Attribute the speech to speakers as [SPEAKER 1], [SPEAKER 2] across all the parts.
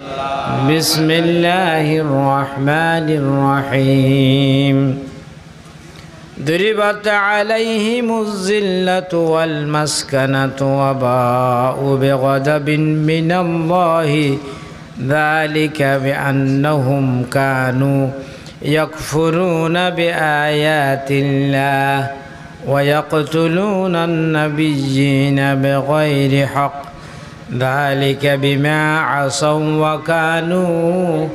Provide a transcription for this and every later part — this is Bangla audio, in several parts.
[SPEAKER 1] بسم الله الرحمن الرحيم ضربت عليهم الذلة والمسكنة وباءوا بغضب من الله ذلك بأنهم كانوا يكفرون بآيات الله ويقتلون النبيين بغير حق ذلك بما عصوا وكانوا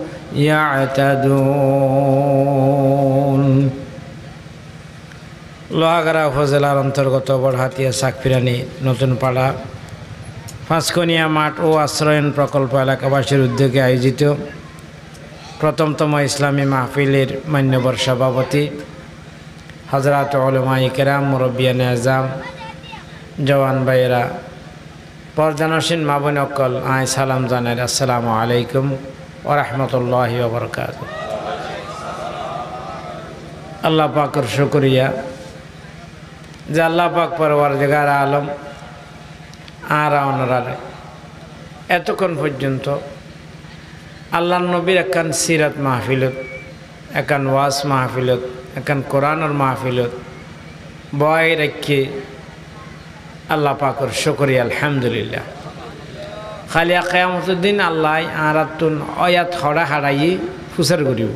[SPEAKER 1] يعتدون লোহাগাড়া উপজেলার অন্তর্গত বড়হাতিয়া শাকফিরানি নতুন পাড়া পাঁচকনিয়া মাঠ ও আশ্রয়ন প্রকল্প এলাকাবাসীর উদ্যোগে আয়োজিত প্রথমতম ইসলামী মাহফিলের মান্যবর সভাপতি হযরত উলামায়ে কেরাম মুরব্বিয়ানে আযম জওয়ান ভাইয়েরা পর্দানসীন মা বোন অকল আয় সালাম জানাই আসসালামু আলাইকুম ওয়া রাহমাতুল্লাহি ওয়া বারাকাতুহু। আল্লাহ পাকের শুকরিয়া যে আল্লাহ পাক পরওয়ারদিগার আলম আর ওনারা এতক্ষণ পর্যন্ত আল্লাহর নবীর একখান সিরাত মাহফিলত, একখান ওয়াজ মাহফিলত, একখান কোরআনের মাহফিলত বয় রেখে আল্লাহ পাকের শুকরিয়া আলহামদুলিল্লাহ। খালি কিয়ামতের দিন আল্লাহ আরাতুন আয়াত খড়া হারাই ফুসার করিব,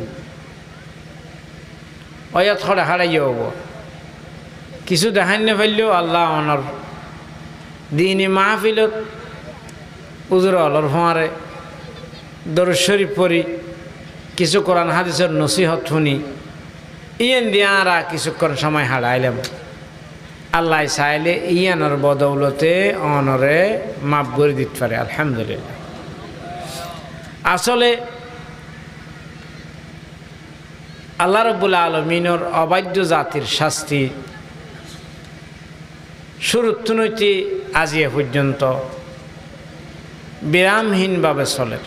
[SPEAKER 1] আয়াত খড়া হারাই হব কিছু দেখান না পাইলেও আল্লাহ অনর দিনী মাহফিলত উজুর অলর ফোঁয়ারে দরুদ শরীফ পড়ি কিছু কোরআন হাদিসের নসিহত শুনি ইয়েন দিয়ে আরা কিছুক্ষণ সময় হারাইলাম। আল্লাহ চাইলে ইয়ানোর বদৌলতে অনরে মাফ করে দিতে পারে আলহামদুলিল্লাহ। আসলে আল্লাহ রাব্বুল আলামিনের অবাধ্য জাতির শাস্তি শুরুর হইতে আজিয়া পর্যন্ত বিরামহীনভাবে চলে।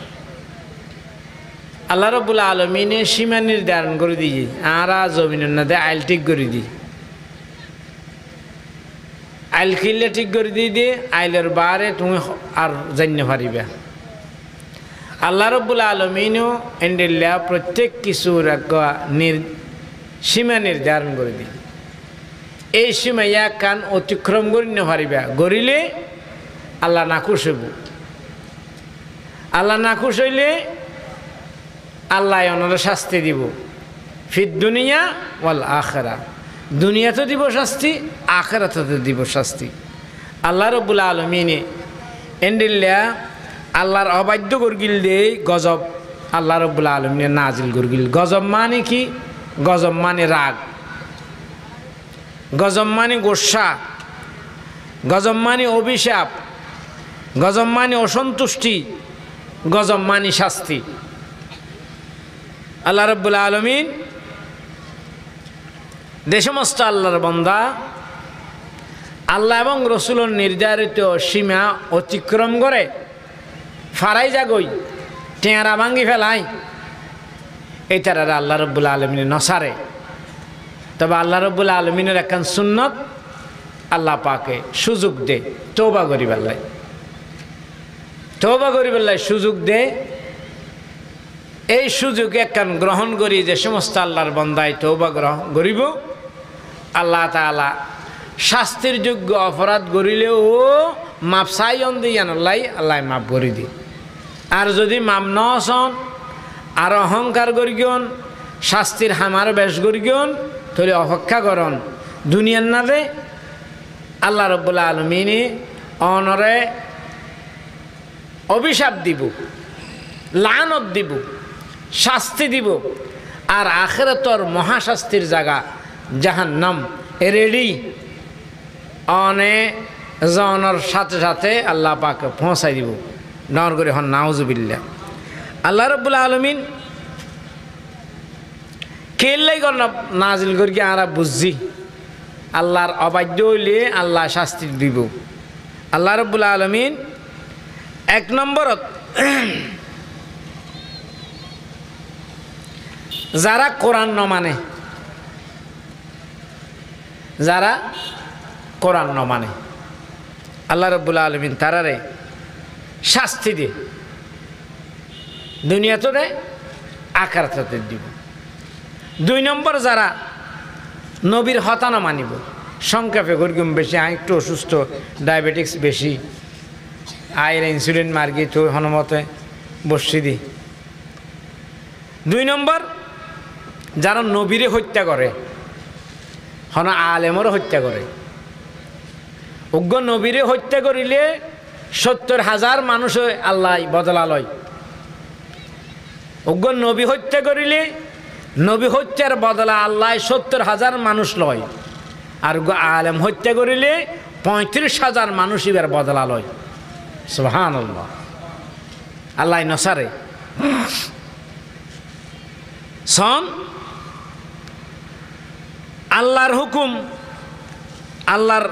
[SPEAKER 1] আল্লাহ রাব্বুল আলামিনে সীমা নির্ধারণ করে দিয়ে আরা জমিনের নাদে আইল ঠিক করে দিই, আইল খিললে ঠিক করে দিয়ে আইলের বারে তুমি আর জানতে পারিবে। আল্লাহ রাব্বুল আলামিনও এন্ডেল্লা প্রত্যেক কিছুর সীমা নির্ধারণ করে দিই। এই সীমা ইয়া কান অতিক্রম করি না পারিবা, গড়িলে আল্লাহ নাখুশ হইব। আল্লাহ নাখুশ হইলে আল্লাহ ওনারা শাস্তি দিব ফিদ দুনিয়া ওয়াল আখিরা, দুনিয়াতে দিব শাস্তি, আখিরাতে দিব শাস্তি। আল্লাহ রাব্বুল আলামিনে এন্ডিল্লা আল্লাহর অবাধ্য গরগিল দে গজব আল্লাহ রাব্বুল আলামিনে নাজিল গরগিল। গজব মানে কি? গজব মানে রাগ, গজব মানে গোসা, গজব মানে অভিশাপ, গজব মানে অসন্তুষ্টি, গজব মানে শাস্তি। আল্লাহ রাব্বুল আলামিন যে সমস্ত আল্লাহর বান্দা আল্লাহ এবং রসুলের নির্ধারিত সীমা অতিক্রম করে ফারাই যাগই টেঁরা ভাঙ্গি ফেলাই, এই তারা আল্লাহ রাব্বুল আলামিনের নসারে। তবে আল্লাহ রাব্বুল আলামিনের একখান সুন্নত আল্লাহ পাকে সুযোগ দে তওবা করি বেল্লাই, তওবা করি বেল্লাই সুযোগ দে। এই সুযোগ একখান গ্রহণ করি যে সমস্ত আল্লাহর বান্দায় তওবা গ্রহণ করিব, আল্লাহ তাআলা শাস্তির যোগ্য অপরাধ করিলেও মাপ চাইন দিয়ান আল্লাহ মাপ করি দি। আর যদি মাপ নসন আর অহংকার করিগন শাস্তির হামার বেশ করিগন তাহলে অপেক্ষা করন দুনিয়ার নারে আল্লাহ রাব্বুল আলামিনে অনরে অভিশাপ দিব, লানত দিব, শাস্তি দিব। আর আখিরাতর মহাশাস্তির জায়গা জাহান্নাম রেডি অনে জনের সাথে সাথে আল্লাহ পাকে পৌঁছাই দিব। ডর করে হন নাউজুবিল্লাহ। আল্লাহ রাব্বুল আলামিন কেল্লাই কর নাজিল করি আরা বুঝছি আল্লাহর অবাধ্য হইলে আল্লাহ শাস্তি দিব। আল্লাহ রাব্বুল আলামিন এক নম্বরত যারা কোরআন ন মানে, যারা কোরআন ন মানে আল্লাহ রাব্বুল আলামিন তারারে শাস্তি দে। দুনিয়াতে দেয়, আখিরাতে দিব। 2 নম্বর যারা নবীর হতানো মানিব, সংক্ষেপে গরগুম বেশি, একটু অসুস্থ, ডায়াবেটিক্স বেশি, আয়ের ইনসুলিন মার্গি তো হনুমতে বসি দি। 2 নম্বর যারা নবীরে হত্যা করে, হন আলেমরও হত্যা করে। উগ্র নবীরে হত্যা করিলে 70,000 মানুষ আল্লাহ বদলা লয়। উগ্র নবী হত্যা করিলে নবী হত্যার বদলা আল্লাহ 70,000 মানুষ লয়। আর আলেম হত্যা করিলে 35,000 মানুষ এবার বদলা লয়। সুবহানাল্লাহ, আল্লাহ নসারে সন আল্লাহর হুকুম, আল্লাহর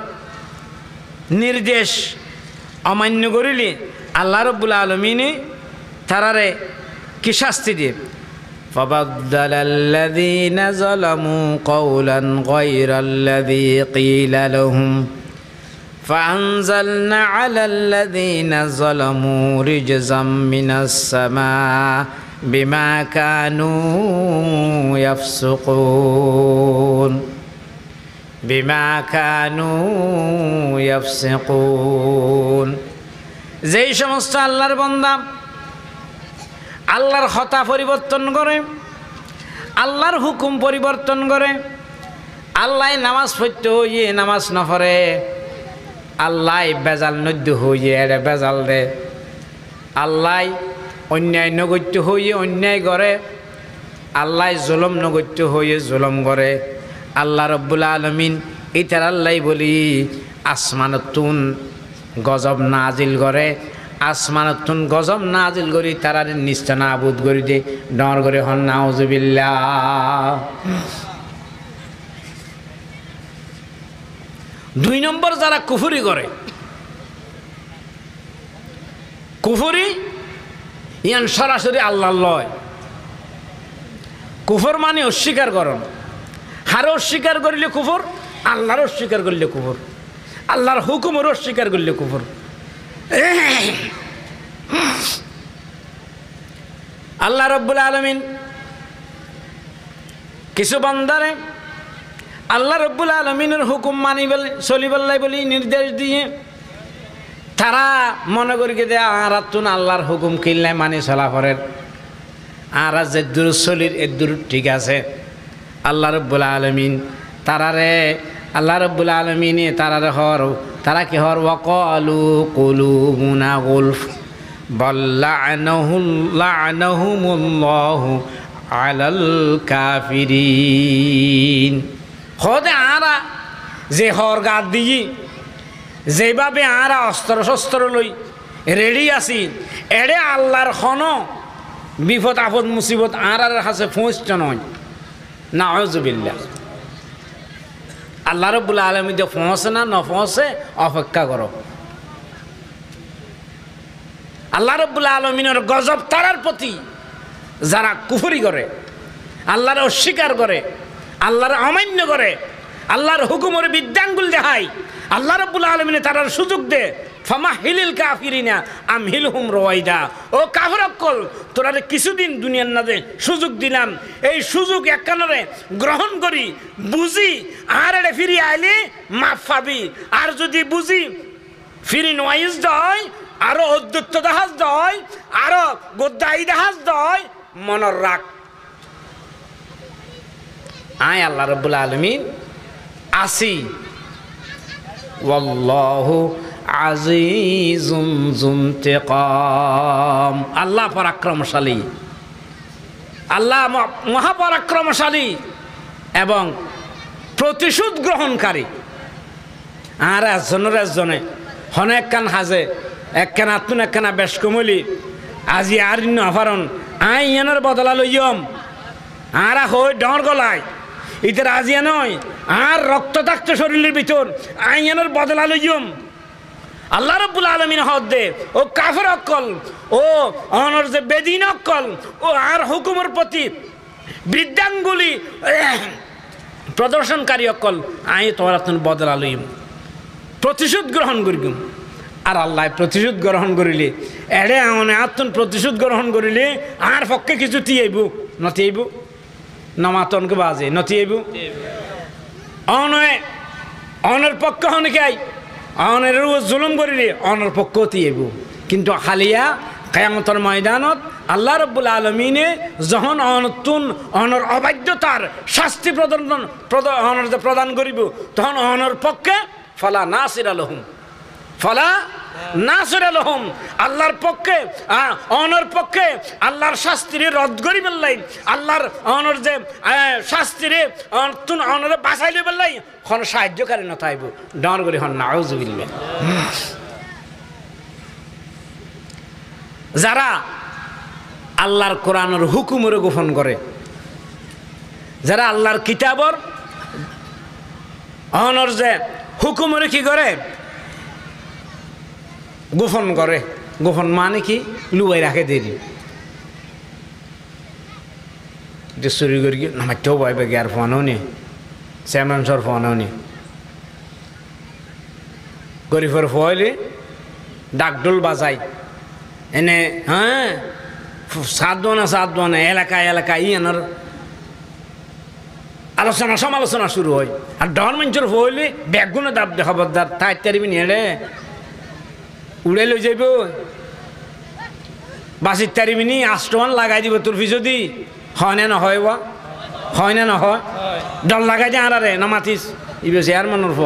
[SPEAKER 1] নির্দেশ অমান্য করিলে আল্লাহ রাব্বুল আলামিনে তারারে কি শাস্তি দিয়ে? فبدل الذين ظلموا قولا غير الذي قيل لهم فأنزلنا على الذين ظلموا رجزا من السماء بما كانوا يفسقون بما كانوا يفسقون। যেই সমস্ত আল্লাহর বান্দা আল্লাহর কথা পরিবর্তন করে, আল্লাহর হুকুম পরিবর্তন করে, আল্লাহ নামাজ পড়তে হইয়ে নামাজ না পড়ে, আল্লাহ বেজাল নদ্য হইয়ে এড়ে বেজাল দে, আল্লাহ অন্যায় নগত্য হইয়ে অন্যায় করে, আল্লাহ জুলম নগত্য হইয়ে জুলম করে। আল্লাহ রাব্বুল আলামিন ইতার আল্লাহ বলি আসমানতুন গজব নাজিল করে, আসমানতুন গজব নাজিল করি তারা নিষ্ঠা নাবুদ করি দে, ডর করে হন নাউজুবিল্লাহ। 2 নম্বর যারা কুফরি করে, কুফরি ইয়ান সরাসরি আল্লাহ লয়। কুফর মানে অস্বীকার করন, হার অস্বীকার করিলে কুফর, আল্লাহর অস্বীকার করলে কুফর, আল্লাহর হুকুমের অস্বীকার করলে কুফর। আল্লাহ রাব্বুল আলামিন কিছু বান্দারে আল্লাহ রাব্বুল আলামিনের হুকুম মানি বলে চলিবল্লাই বলি নির্দেশ দিয়ে তারা মনে করি যে আর তুন আল্লাহর হুকুম কিনলে মানি চলা করেন, আর যে দূর চলির এ দূর ঠিক আছে। আল্লাহ রাব্বুল আলামিন তারারে আল্লাহ রাব্বুল আলামিনে তারারে হর তারা কি হর ওয়াকালু কুলুবুনা গুলফ বাল লা'নাহুমুল্লাহু আলাল কাফিরিন। হদে আরা যে হর গাদ দিই যেভাবে আরা অস্ত্র শস্ত্র লই রেডি আছি, এড়ে আল্লাহর খন বিপদ আপদ মুসিবত আর হাসে পৌঁছত নয়। নাউজুবিল্লাহ। আল্লাহ রাব্বুল আলামিন যে পৌঁছে না ন পৌঁছে অপেক্ষা করো। আল্লাহ রাব্বুল আলামিনের গজব তারার প্রতি যারা কুফরি করে, আল্লাহর অস্বীকার করে, আল্লাহর অমান্য করে, আল্লাহর হুকুমের বিদ্যাঙ্গুল দেখায়, আল্লাহ রাব্বুল আলামিন তারার সুযোগ দে। ফামাহিলিল কাফিরিনা আমহিলহুম রওয়াইদা। ও কাফির অকল তোরা কিছুদিন দুনিয়ার নাজে সুযোগ দিলাম, এই সুযোগ একখানে গ্রহণ করি, বুঝি আর এড়ে ফিরি আইলে মাফ পাবি। আর যদি বুঝি ফিরি নয়েজ দয়, আরো অদ্যুত্ত দাহাজ দয়, আরো গোদ্দাই দাহাজ দয়, মনের রাখ। আয় আল্লাহ রাব্বুল আলামিন আসি ওয়াল্লাহু আজিজুম যুনতিকাম। আল্লাহ পরাক্রমশালী, আল্লাহ মহাপরাক্রমশালী এবং প্রতিশোধ গ্রহণকারী। আর একজনে হনে একখান হাজে একখান আত্মন একখানা বেশ কমলি আজি আর আফারণ আই ইয়ানোর বদলা লইয়ম আর হই ডর গলায় ইতার আজিয়া নয় আর রক্ত থাকতো শরীরের ভিতর আইয়ানোর বদলা লইয়ম। আল্লাহ রাব্বুল আলামিন হদ দে ও কাফের অকল ও অনর যে বেদিন অকল ও আর হুকুমের প্রতি বৃদ্ধাঙ্গুলি প্রদর্শনকারী অকল আই তোর বদলা লইম, প্রতিশোধ গ্রহণ করিম। আর আল্লাহ প্রতিশোধ গ্রহণ করিলে এড়ে আমনে আত্মন প্রতিশোধ গ্রহণ করিলে আর পক্ষে কিছু তিয়াইব নতিয়াইব নমাতনকে বাজে নতিয়াইব অনয় অনের পক্ষ অনেকে আই অনের জুলুম করিলে অনের পক্ষ তিয়াইব কিন্তু হালিয়া কিয়ামতের ময়দানত আল্লাহ রাব্বুল আলামিনে যখন অনতুন অনর অবাধ্যতার শাস্তি প্রদান করিব তখন অনর পক্ষে ফালা নাসির আলহুম ফালা নাসির আলহুম আল্লাহর পক্ষে অনর পক্ষে আল্লাহর শাস্তিরে রদ করি বললাই আল্লাহর অনর যে শাস্তিরে তুন অনরে বাঁচাইলে বললাই কোন সাহায্যকারী নথাইব ডর করি হন নাউজুবিল্লাহ যারা আল্লাহর কোরআনের হুকুমের গোপন করে যারা আল্লাহর কিতাবর অনর যে হুকুমের কি করে গোপন করে গোপন মানে কি লুয়াই রাখে দেরি চুরি করি নামাইতেও ভয় পেয়ে আর ফোনও নি চেয়ারম্যানসর ফোনও নি গরিবের ফলে ডাকডোল বাজাই এনে হ্যাঁ সাধবনা এলাকায় এনার আলোচনা সমালোচনা শুরু হয় আর ডর মঞ্চের হইলে ব্যাগুনে দাব খবরদার তাই তারিবি নিয়ে উড়ে লই যাইব বাসির তারিবি নি আষ্টমান লাগাই দিব তোর পিছদি হয় না নহয় বা হয় না নহয় ডর লাগাই যে আরে না মাতিস ইবে চেয়ারম্যানের ফ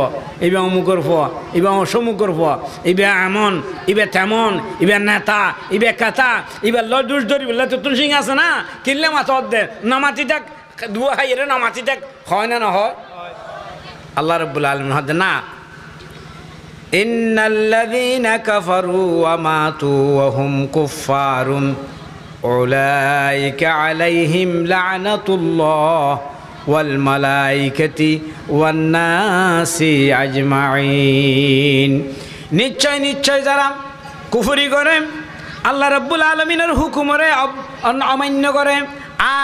[SPEAKER 1] ইবে অমুকর ফ ইবে অসমুকর ফ ইবে এমন ইবে তেমন ইবে নেতা ইবে কাতা ইবে লডুস ধরিব তুন সিং আছে না কিনলে মাথা দে নামাতি থাক দুয়া হাই রে নামাতি থাক হয় না হয় আল্লাহ রাব্বুল আলামিন হদ না ইন্নাল্লাযীনা কাফারু ওয়া মাতু ওয়া হুম কুফফারুন উলাইকা আলাইহিম লা'নাতুল্লাহ ওয়াল মালাইকাতি ওয়ান নাসি আজমাইন নিশ্চয় যারা কুফরি করে আল্লাহ রাব্বুল আলামিনের হুকুমরে অমান্য করে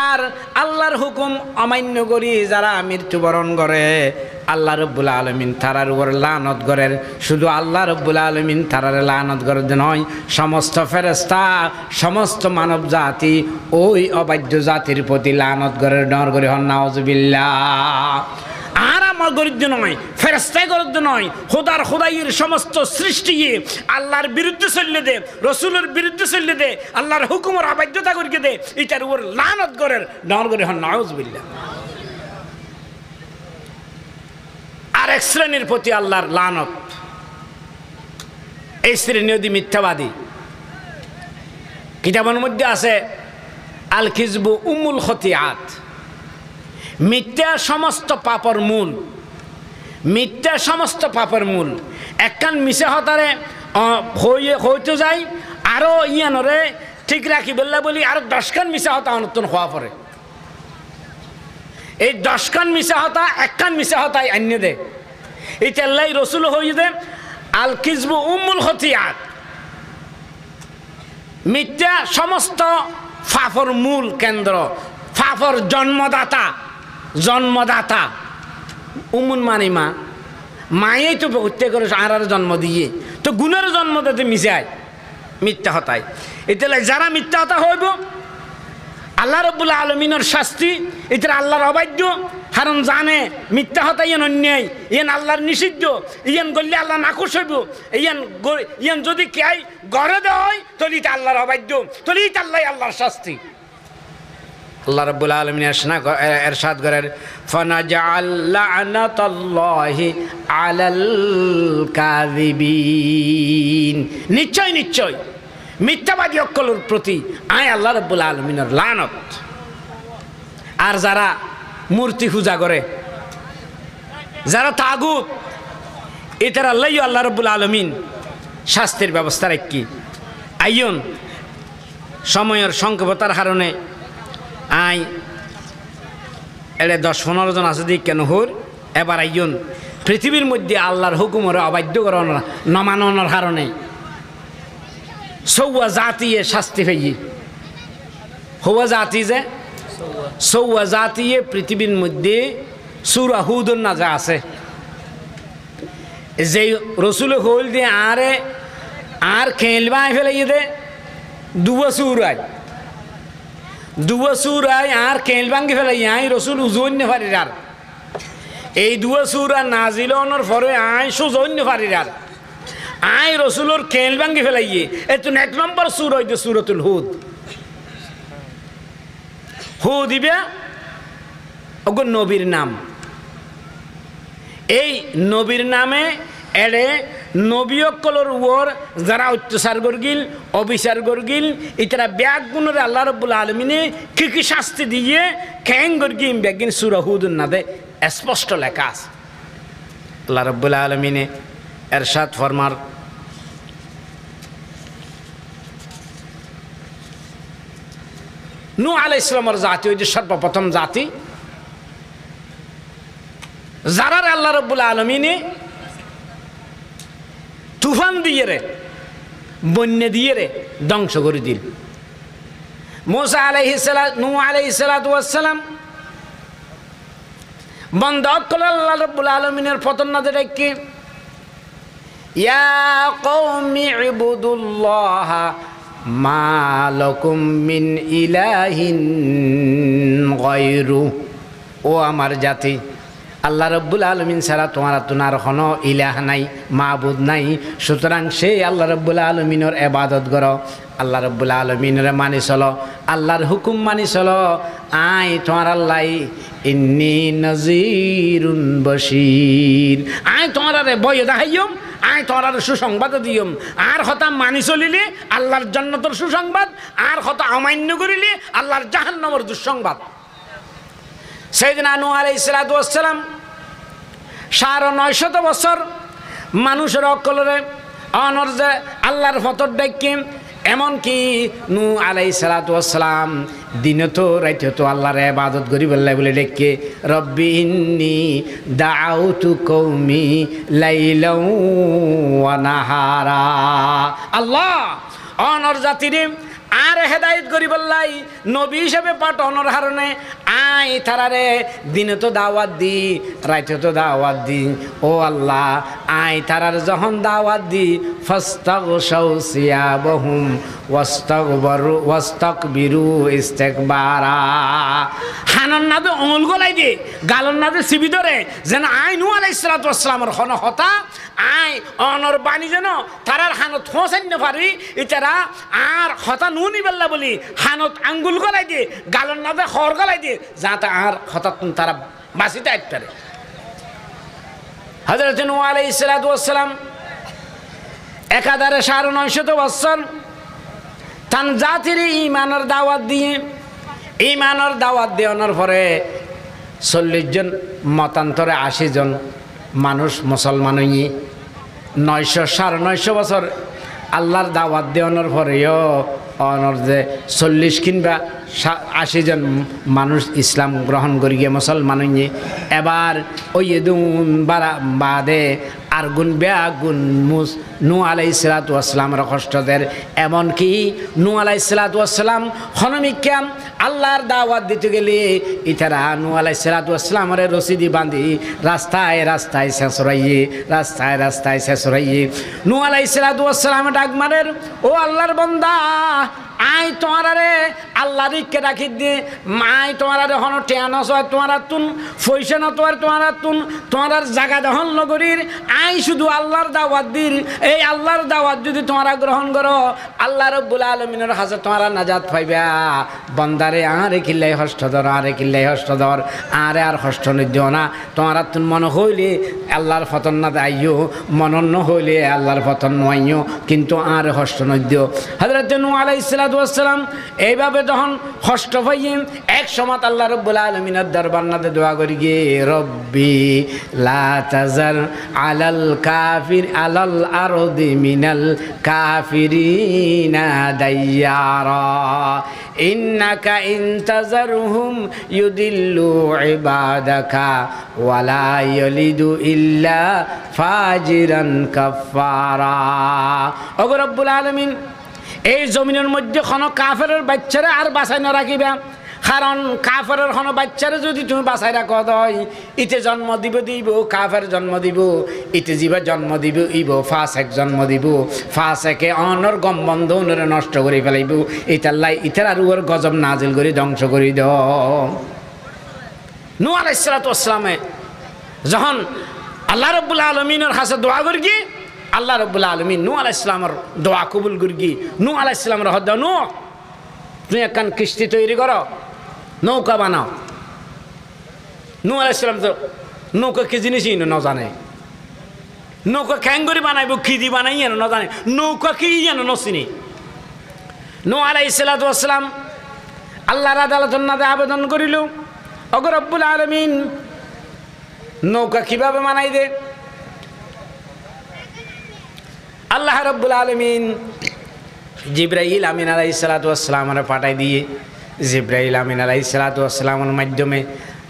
[SPEAKER 1] আর আল্লাহর হুকুম অমান্য করি যারা মৃত্যুবরণ করে আল্লাহ রাব্বুল আলামিন তারার উপর লানত করেন শুধু আল্লাহ রাব্বুল আলামিন তারার লানত করেন নয় সমস্ত ফেরেশতা সমস্ত মানব জাতি ওই অবাধ্য জাতির প্রতি লানত করে ডর করে হন নাউজুবিল্লাহ আর আমার গরিদ্র নয় ফেরেশতাই গরিদ্র নয় খোদাইয়ের সমস্ত সৃষ্টি আল্লাহর বিরুদ্ধে চললে দে রসুলের বিরুদ্ধে চললে দে আল্লাহর হুকুমের অবাধ্যতা করিয়ে দে এটার উপর লানত করে ডর করে হন নাউজুবিল্লাহ আর এক শ্রেণীর প্রতি আল্লাহর লানত এই শ্রেণী যদি মিথ্যাবাদী কিতাবের মধ্যে আছে আল খিজবু উম্মুল খতিয়াত মিথ্যা সমস্ত পাপের মূল মিথ্যা সমস্ত পাপের মূল একখান মিশে হতারে হইতে যাই আরো ইয়ানরে ঠিক রাখি বললা বলি আরো 10 খান মিশা হতা অনতন হওয়া পরে এই 10 খান মিশা হতা একখান মিশা হতাই আন্য দে এইটা আল্লাহ রসুল হয়ে দে আল খিজবু উম্মুল খতিয়াত মিথ্যা সমস্ত পাপের মূল কেন্দ্র পাপের জন্মদাতা উম্মুন মানে মা মায়েই তো হত্যা করে আর জন্ম দিয়ে তো গুণের জন্ম দিতে মিশায় মিথ্যা হতায় এটা যারা মিথ্যা হতা হইব আল্লাহ রাব্বুল আলামিনের শাস্তি এটা আল্লাহর অবাধ্য কারণ জানে মিথ্যা হতা ইয়ান অন্যায় ইয়ান আল্লাহর নিষিদ্ধ ইয়ান গল্লে আল্লাহ নাখুশ হইব ইয়ান যদি কে গড়ে দেওয়া হয় তাহলে এটা আল্লাহর অবাধ্য তাহলে এটা আল্লাহর শাস্তি আল্লাহ রাব্বুল আলামিন ইরশাদ করেন ফানাজআল লা'নাতাল্লাহি আলাল কাযিবিন নিশ্চয় মিথ্যাবাদী অকলের প্রতি আয় আল্লাহ রাব্বুল আলামিনের লানত আর যারা মূর্তি পূজা করে যারা তাগুত এটার আল্লাহ রাব্বুল আলামিন শাস্তির ব্যবস্থা রাখি আইয়ন সময়ের সংক্ষেপতার কারণে আই এড়ে 10-15 জন আছে দিক কেন হোর এবার আইয়ন পৃথিবীর মধ্যে আল্লাহর হুকুমের অবাধ্য করানোর না মানানোর কারণে সৌয়া জাতিয়ে শাস্তি পেয়ে হওয়া জাতি যে সৌয়া জাতিয়ে পৃথিবীর মধ্যে সূরা হুদুন না যা আছে যে রসুল হইল দিয়ে আরে আর খেলবাই ফেলাই দে দুয়া সুরাই আর খেল ভাঙ্গি ফেলাই আই রসুল উজন্য ফারির আর এই দুয়া সুরা নাজিল হওয়ার পরে আই সুজন্য ফারির আর আই রসুলোর খেল ভাঙ্গি ফেলাইয়ে এত এক নম্বর সুর হইতে সুরতুল হুদ দিবে ওগো নবীর নাম এই নবীর নামে এড়ে নবীকলর উপর যারা অত্যাচার করগিল অবিচার করগিল ইতারা ব্যাগ গুণরে আল্লাহ রব্বুল আলমিনে কি শাস্তি দিয়ে খ্যাং করগিম ব্যাগিন সূরা হুদুন নাদে স্পষ্ট লেখা আছে আল্লাহ রব্বুল আলমিনে এরশাদ ফরমার নূহ আলাইহিস সালামের জাতি ওই যে সর্বপ্রথম জাতি যারা আল্লাহ রব্বুল আলমিনে তুফান দিয়ে রে বন্যা দিয়ে রে ধ্বংস করে দিল মূসা নূহ আলাইহিস সালাম বন্ধ করল আল্লাহ রব্বুল আলমিনের ফতন্নাদে ডেকে ইয়া কওমি ইবুদুল্লাহ মা লাকুম মিন ইলাহিন গায়রু ও আমার জাতি আল্লাহ রব্বুল আলমিন ছাড়া তোমার আর কোনো ইলাহ নাই মাবুদ নাই সুতরাং সেই আল্লাহ রব্বুল আলমিনের এবাদত করো আল্লাহ রব্বুল আলমিনের মানি চলো আল্লাহর হুকুম মানি চলো আই তোমার আল্লাহ ইন্নী নাযীরুন বাশীর আই তোমার বয় দেখাইম আই তোমার সুসংবাদ দিয়ম আর হতা মানি চলিলে আল্লাহর জান্নাতের সুসংবাদ আর হতা অমান্য করিলে আল্লাহর জাহান্নামের দুঃসংবাদ সাইয়েদনা নূহ আলাইহিস সালাম 950 বছর মানুষের অকলরে অনর্জে আল্লাহর ফতর ডাকি এমনকি নূহ আলাইহিস সালাম দিনে তো রাইতে তো আল্লাহর ইবাদত করি বলে ডেকে রব্বি ইন্নী দাআউতু কওমি লাইলাও ওয়া নাহারা আল্লাহ অনর জাতিরে আর হেদায়েত করি বললাই নবী হিসেবে পাঠানোর কারণে আই তারারে দিনে তো দাওয়াত দি রাইতে তো দাওয়াত দি ও আল্লাহ আই তারার যখন দাওয়াত দি ফাস্তাগশাউ সিয়াবাহুম ওয়াস্তাকবিরু ইস্তিকবারা হানন নাদে অমল গলাই দে গালন নাদে সিবি ধরে যেন আই নূহ আলাইহিস সালামের হতা আই অনর বাণী যেন তারার হানত হোসেন পারি ইতারা আর হতা নুনি বেল্লা বলি হানত আঙ্গুল গলাই দিয়ে গালন নাদে খর গলাই দিয়ে যাতে আর হঠাৎ তারা বাঁচিতে আসতে পারে হযরত নূহ আলাইহিস সালাম 1950 বছর তান জাতির ঈমানের দাওয়াত দেওয়ানোর পরে 40 জন মতান্তরে 80 জন মানুষ মুসলমান হয়ে 900 বছর আল্লাহর দাওয়াত দেওয়ানোর পরেও অনর যে 40 কিংবা 80 জন মানুষ ইসলাম গ্রহণ করি গিয়ে মুসলমান হয়ে এবার ওই বাদে আর গুণ বেগুন নূহ আলাইহিস সালামের কষ্টদের এমনকি নূহ আলাইহিস সালাম হনমিক্যাম আল্লাহর দাওয়াত দিতে গেলে ইতারা নূহ আলাইহিস সালামের রশিদি বাঁধি রাস্তায় শেষরাইয়ে নূহ আলাইহিস সালাম ডাক মারের ও আল্লাহর বান্দা আই তোমারে আল্লাহ রিকে রাখি দিয়ে আই তোমারে হন টেয়ানো হয় তোমার তুন পয়সা না তোমার তুন তোমার জায়গা দহন নগরীর আই শুধু আল্লাহর দাওয়াত দির এই আল্লাহর দাওয়াত যদি তোমরা গ্রহণ করো আল্লাহ রাব্বুল আলামিনের হাতে তোমরা নাজাত পাইবা বান্দারে আরে কিল্লাই হস্তধর আরে আর হস্ত নিদিও না তোমরা তুন মন হইলে আল্লাহর ফতন না আইও মনন ন হইলে আল্লাহর ফতন নইও কিন্তু আর হস্ত নিদিও হযরত নূহ আলাইহিস সালাম এইভাবে যখন হস্ত পাইয়েন এক সময় আল্লাহ রাব্বুল আলামিনের দরবার নাতে দোয়া করি গে রব্বি লা তাজার আলাল আরদি মিনাল কাফিরিনা দাইয়ারা ইন্নাকা ইনতাজারহুম ইউদিল্লু ইবাদাকা ওয়ালা ইয়ালিদু ইল্লা ফাজিরান কাফারা ওগো রব্বুল আলামিন এই জমিনের মধ্যে কোনো কাফেরের বাচ্চারা আর বাঁচাই না রাখিবা কারণ কাফেরের কোনো বাচ্চারে যদি তুমি বাঁচাই রাখো হয় ইতে জন্ম দিব কাফের জন্ম দিব, ইতে জীবে জন্ম দিব ফাসেক জন্ম দিব, ফাসেকে অনর গম বন্ধ ওনরে নষ্ট করে ফেলাইব, ইতাল্লাই ইতার আর ওর গজব নাজিল করে ধ্বংস করে দাও। নূহ আলাইহিস সালাতু ওয়াস সালামে যখন আল্লাহ রাব্বুল আলামিনের কাছে দোয়া করি, আল্লাহ রাব্বুল আলামিন নূহ আলাইহিস সালামের দোয়া কবুল করি। নূহ আলাইহিস সালামের হদ নূহ তুমি একখান কিস্তি তৈরি করো, নৌকা বানাও। নূহ আলাইহিস সালাম তো নৌকা কি জিনিসই ন জানে, নৌকা খ্যাঙ্গরি বানাইব কি দি বানাই যেন ন জানে, নৌকা কি যেন নচিনি। নূহ আলাইহিস সালাতু ওয়াস সালাম আল্লাহর আদালতের নামে আবেদন করিল, ওগো রব্বুল আলামিন নৌকা কিভাবে বানাই দে। আল্লাহ রব্বুল আলামিন জিবরাইল আমিন আলাইহিস সালাতু ওয়াস সালামের পাঠাই দিয়ে, জিবরাইল আমিন আলাইহিস সালাতু ওয়াস সালামের মাধ্যমে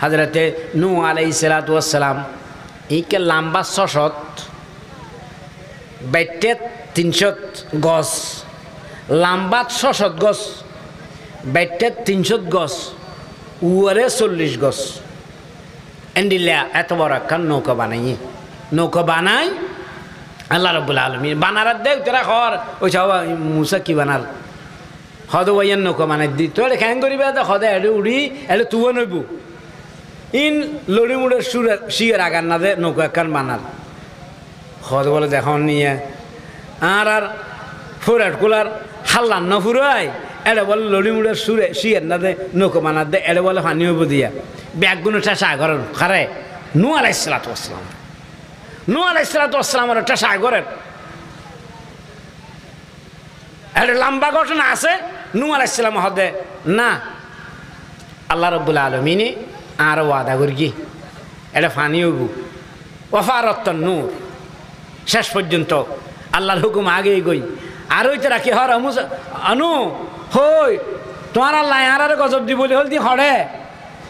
[SPEAKER 1] হযরতে নূহ আলাইহিস সালাতু ওয়াস সালাম ইকে লম্বা 600 বাইটে 300 গজ, লম্বা 600 গজ, বাইটে 300 গজ, উয়ারে 40 গজ এন্ডিলা এত বড় একটা নৌকা বানাই। নৌকা বানাই আল্লাহ রাব্বুল আলামিন বানার দেখ তোরা খর ওই সব মুসা কি বানার হদ ওয়াইয়ান নৌকা বানাই দি তোরে খ্যাং করিবে হদে এডে উড়ি এডে তুয়া নইব ইন লড়ি মুড়ের সুরের শিয়ের আগার না দে নৌকা একখান বানার হদ বলে দেখুন নিয়ে আর আর ফুরাট কুলার হাল্লান না ফুরাই এডে বলে লড়ি মুড়ের সুরে শিয়ের না দে নৌকা বানার দে এডে বলে পানি হইব দিয়া ব্যাগগুলো ঠেসা ঘরের খারে। নূহ আলাইহিস সালাতু ওয়াস সালাম, নূহ আলাইহিস সালাতু ওয়াস সালামের ঠেসা ঘরের একটা লম্বা ঘটনা আছে। নূহ আলাইহিস সালাম হদে না আল্লাহ রাব্বুল আলামিন আর ওয়াদা করি এটা ফানি হইব ওয়াফারাতুন নূর, শেষ পর্যন্ত আল্লাহর হুকুম আগেই গই আর ওইতে রাখি হর আনু হই তোমার আল্লাহ আর গজব দি বলে হল দি হরে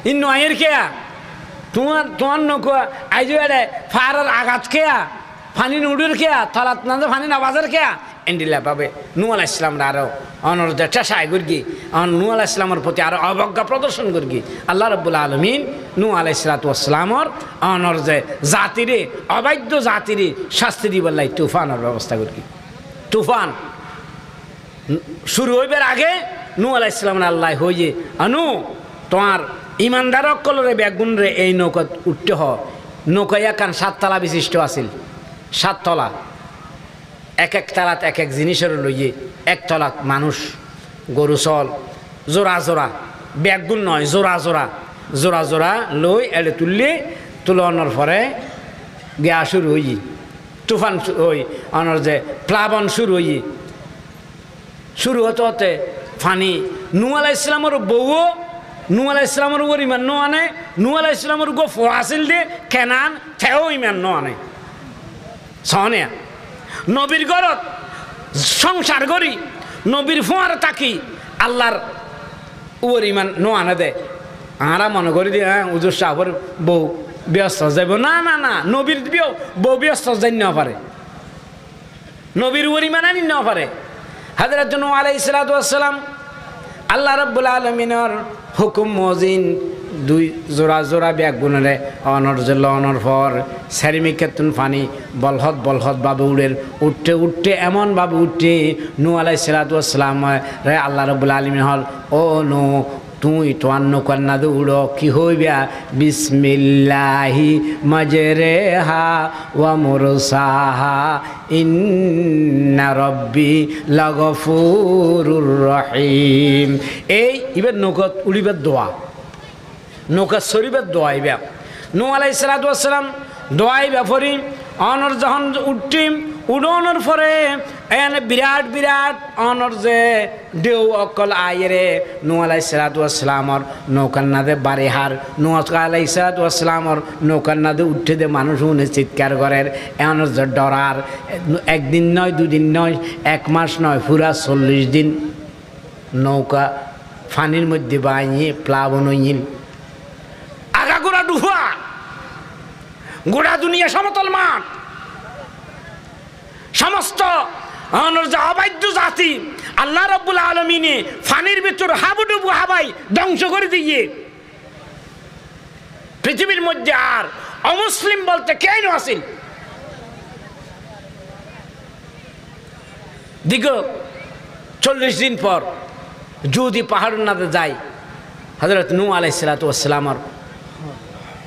[SPEAKER 1] ইন নয়ের কেয়া তোমার তোমার নৌকা আইজ এড়ে ফারার আঘাত কেয়া ফানি নুডুর কেয়া থলাত না ফানি নাবাজের কেয়া এন্ডিলা পাবে। নূহ আলাইহিস সালাম আরো অনরদে ঠেসাই করি, নূহ আলাইহিস সালামের প্রতি আরো অবজ্ঞা প্রদর্শন করি। আল্লাহ রাব্বুল আলামিন নূহ আলাইহিস সালাতু ওয়াস সালামের অনর যে জাতিরে অবাধ্য জাতিরে শাস্তি দিবার লাই তুফানের ব্যবস্থা করি। তুফান শুরু হইবার আগে নূহ আলাইহিস সালামের আল্লাহ হইয়ে আনু তোমার ইমানদার কলরে ব্যাগুন রে এই নৌকা উঠতে হ। নৌকা একান 7 তলা বিশিষ্ট আছিল, 7 তলা, এক এক তালাত এক এক জিনিসের লইয়ে, এক তলাত মানুষ গরু চল জোড়া জোড়া ব্যাগুন নয় জোড়া জোড়া জোড়া জোড়া লই এলে তুললে তুলনের পরে গিয়া শুরু হই তুফান ওই অনর যে প্লাবন শুরু হই শুরু হতে হতে ফানি নূহ আলাইহিস সালামের বউও নূহ আলাইহিস সালামের উপর ইমান ন আনে, নূহ আলাইহিস সালামের গো ফরাসিল দে কেনান থেও ইমান ন আনে সহনিয়া নবীর ঘরত সংসার করি নবীর ফোয়ার তাকি আল্লাহর উপর ইমান ন আনে দে আরা মনে করি দিয়ে হ্যাঁ উজুর সাহর বউ ব্যস্ত যাব না না না নবীর বউ ব্যস্ত যাই না পারে, নবীর উপর ইমান আনি না পারে। হযরত নূহ আলাইহিস সালাতু ওয়াস সালাম আল্লাহ রাব্বুল আলামিনের হুকুম মজিন 2 জোড়া জোড়া ব্যাগ গুণরে অনর জল অনর ফর সেরিমিকেতুন ফানি বলহদ বলহদ বাবু উড়ের উঠতে উঠতে এমন বাবু উঠতে নূহ আলাইহিস সালাতু ওয়াস সালাম রে আল্লাহ রাব্বুল আলামিন হল ও নূহ তুই তোমার নৌকার না দৌড় কি হইবা বিসমিল্লাহি মাজরেহা ওয়া মুরসাহা ইন্না রব্বি লাগফুরুর রহিম। এই ইবার নৌকা উড়িবার দোয়া, নৌকা শরীফের দোয়া ইবা নূহ আলাইহিস সালাতু ওয়াস সালাম দোয়া ইবা ফরি অনর যখন উঠিম উড়নের পরে এনে বিরাট বিরাট অনর যে ঢেউ অকল আইরে নূহ আলাইহিস সালাতু ওয়াস সালামর নৌকার নাদে বারিহার নূহ আলাইহিস সালাতু ওয়াস সালামর নৌকার নাদে উঠে দে মানুষ উনি চিৎকার করের এনর যে ডরার একদিন নয় দুদিন নয় 1 মাস নয় পুরা 40 দিন নৌকা ফানির মধ্যে বাইয়ে প্লাবন হইল আগাগোড়া ডুবা গোড়া দুনিয়া সমতল মাঠ সমস্ত অবাধ্য জাতি আল্লাহ রাব্বুল আলামিনে ফানির ভিতর হাবুডুবু হাবাই ধ্বংস করে দিয়ে পৃথিবীর মধ্যে আর অমুসলিম বলতে কেন আসেন। দীর্ঘ 40 দিন পর যদি পাহাড় নাতে যায় হযরত নূহ আলাইহিস সালাতু ওয়াস সালামের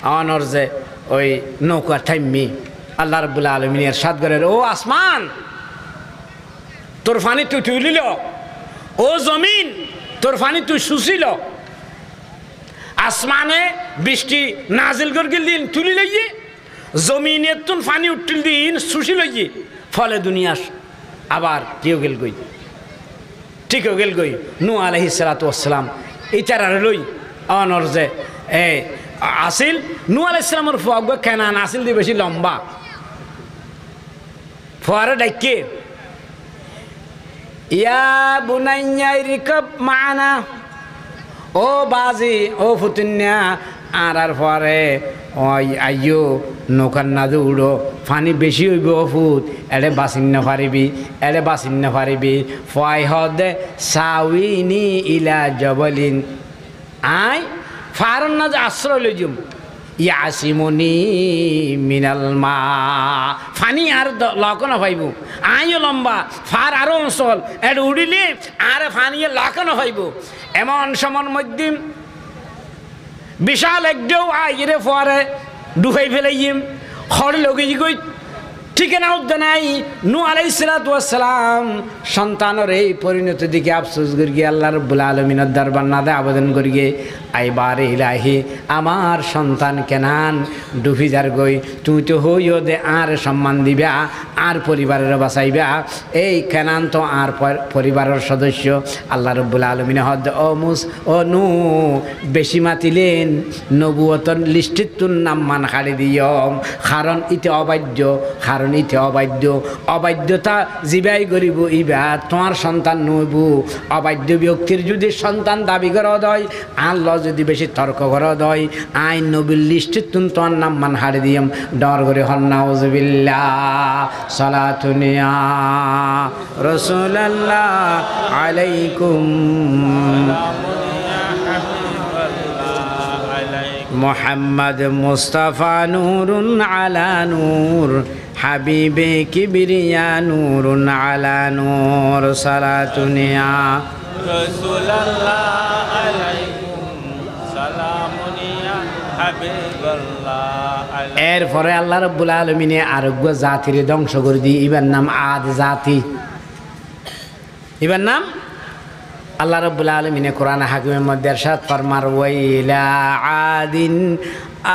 [SPEAKER 1] আওয়ানোর যে ওই নৌকা থাইমি আল্লাহ রাব্বুল আলামিনের সাত ঘরের ও আসমান তোর ফানি তুই তুলিল, ও জমিন তোর ফানি তুই শুষিল। আসমানে বৃষ্টি নাজিল করগিল দিন তুলি লইয়ে, জমিনে তুন ফানি উঠিল দিন শুষি লইয়ে, ফলে দুনিয়াস আবার কেউ গেল গই ঠিক হয়ে গেল গই। নূহ আলাইহিস সালাতু ওয়াস সালাম ইতারা লই আওয়ানোর যে আসিল নূহ আলাইহিস সালামের ফুয়াগ কেনান আসিল দিয়ে বেশি লম্বা ফুয়ারে ডাইকে ইয়া বুনাইয়া ইরকাব মানা, ও বাজি ও ফুতুন্যা আর পরে ওই আইয়ো নৌকার না দৌড়ো ফানি বেশি হইব ও ফুট এড়ে বাসিন না পারিবি এড়ে বাসিন না পারিবি ফয় হদে সাউইনি ইলা জবলিন আই ফারন না যে আশ্রয় লইজুম ইয়াসিমুনি মিনাল মা ফানি আর লকনো পাইব আইও লম্বা ফার আরো অঞ্চল এড উড়িলে আর ফানি লকনো পাইব। এমন সময়ের মধ্যে বিশাল এক ঢেউ আইরে ফরে ডুবাই ফেলাইম খড় লগে গই ঠিকানা উদ্দে নাই। নূহ আলাইহিস সালাতু ওয়াস সালাম সন্তানের এই পরিণতির দিকে আফসোস করি আল্লাহ রাব্বুল আলামিনের দরবার না দেয় আবেদন করি আইবার ইলাহি আমার সন্তান কেনান ডুবি যার গই তুই তো হইও দে আর সম্মান দিবা আর পরিবারের বাঁচাইবা। এই কেনান তো আর পরিবারের সদস্য। আল্লাহ রাব্বুল আলামিন হদ ও মুস ও নূহ বেশি মাতিলেন নবুয়তর লিস্টিত তুন নাম মান খাড়ি দিয়ম কারণ ইতে অবাধ্য কারণ ইতে অবাধ্য অবাধ্যতা জিবাই করিব ইবা তোমার সন্তান নইব। অবাধ্য ব্যক্তির যদি সন্তান দাবি করা হয় আল্লাহ যদি বেশি তর্ক করা হয় আইন নবীর লিস্টে তুমি তোমার নাম মান হারি দিয়াম ডর করে হন্নাউজুবিল্লাহ সালাতুনিয়া রাসূলুল্লাহ আলাইকুম মুহাম্মদ মুস্তাফা নূরুন আলা নূর হাবিবে কিবরিয়া নূরুন আলা নূর সালাতুনিয়া রাসূলুল্লাহ আলাইকুম সালামুনিয়া হাবিবাল্লাহ। এরপরে আল্লাহ রাব্বুল আলামিনে আরোগ্য জাতির ধ্বংস করে দিয়ে ইবার নাম আদ জাতি। ইবার নাম আল্লাহ রাব্বুল আলামিনে কোরআন হাকিমের মধ্যে ইরশাদ ফরমার ওয়াইলা আদিন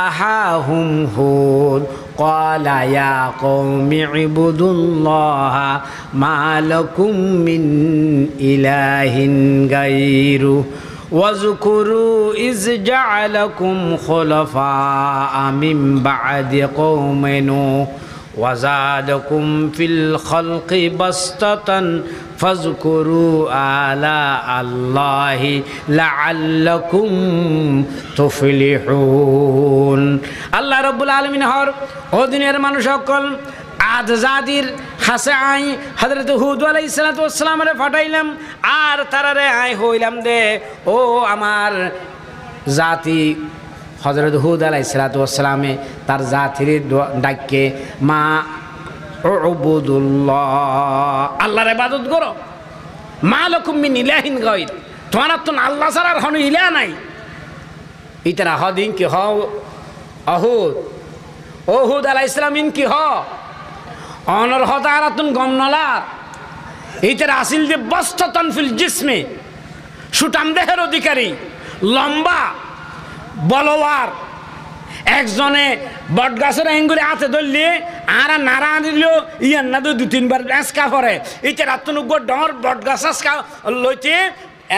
[SPEAKER 1] আহাহুম হুদ قال يا قوم اعبدوا الله ما لكم من إله غيره واذكروا إذ جعلكم خلفاء من بعد قوم نوح وزادكم في الخلق بسطة فاذكروا آلاء الله لعلكم تفلحون। আল্লাহ রাব্বুল আলামিন হর ও দুনিয়ার মানুষ সকল আদ জাতির হাসে আই হযরত হুদ আলাইহিস সালাতু ওয়াস সালামরে ফাটাইলাম আর তারারে আই হইলাম দে ও আমার জাতি। হযরত হুদ আলাইহিস সালাতু ওয়াস সালামে তার জাতির ডাকে মা উবুদুল্লাহ আল্লাহর ইবাদত করো মা লাকুম মিন ইলাহিন গায়র তোমার তো আল্লাহ ছাড়া আর কোনো ইলাহ নাই। ইতারা হদিন কি হও অহুদ ও হুদ আলাইহিস সালাম ইন কি হ অনর হতারাতুন গমনলার ইতারা আসিল যে বস্ততন ফিল জিসমে সুটাম দেহের অধিকারী লম্বা বলওয়ার একজনে বটগাছের এঙ্গুলি হাতে ধরলে আর নাড়া দিল ইয়ার না 2-3 বার এসকা পরে ইতে রাতুন ডর বটগাছ এসকা লইতে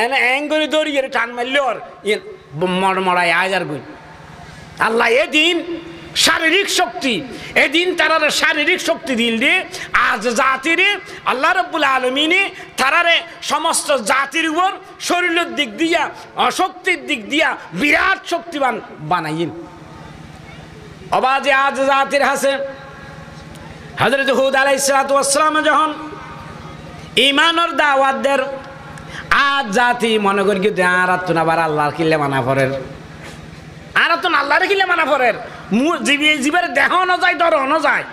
[SPEAKER 1] এনে এঙ্গুলি ধরিয়ে টান মারল আর মড়মড়ায় আজার গুই। আল্লাহ এদিন শারীরিক শক্তি এদিন তারারে শারীরিক শক্তি দিল দিয়ে আজ জাতিরে আল্লাহ রাব্বুল আলামিনে তারারে সমস্ত জাতির উপর শরীরের দিক দিয়া অশক্তির দিক দিয়া বিরাট শক্তিবান বানাইন। অবাজে আজ জাতির হাসে হযরত হুদ আলাইহিস সালাতু ওয়াস সালাম যখন ইমানর দাওয়াতদের আজ জাতি মনে করি কি আর তুন আবার আল্লাহর কিলে মানা পড়ের আর তুন আল্লাহর কিলে মানা পড়ের জীবের দেহ ন যায় দর ন যায়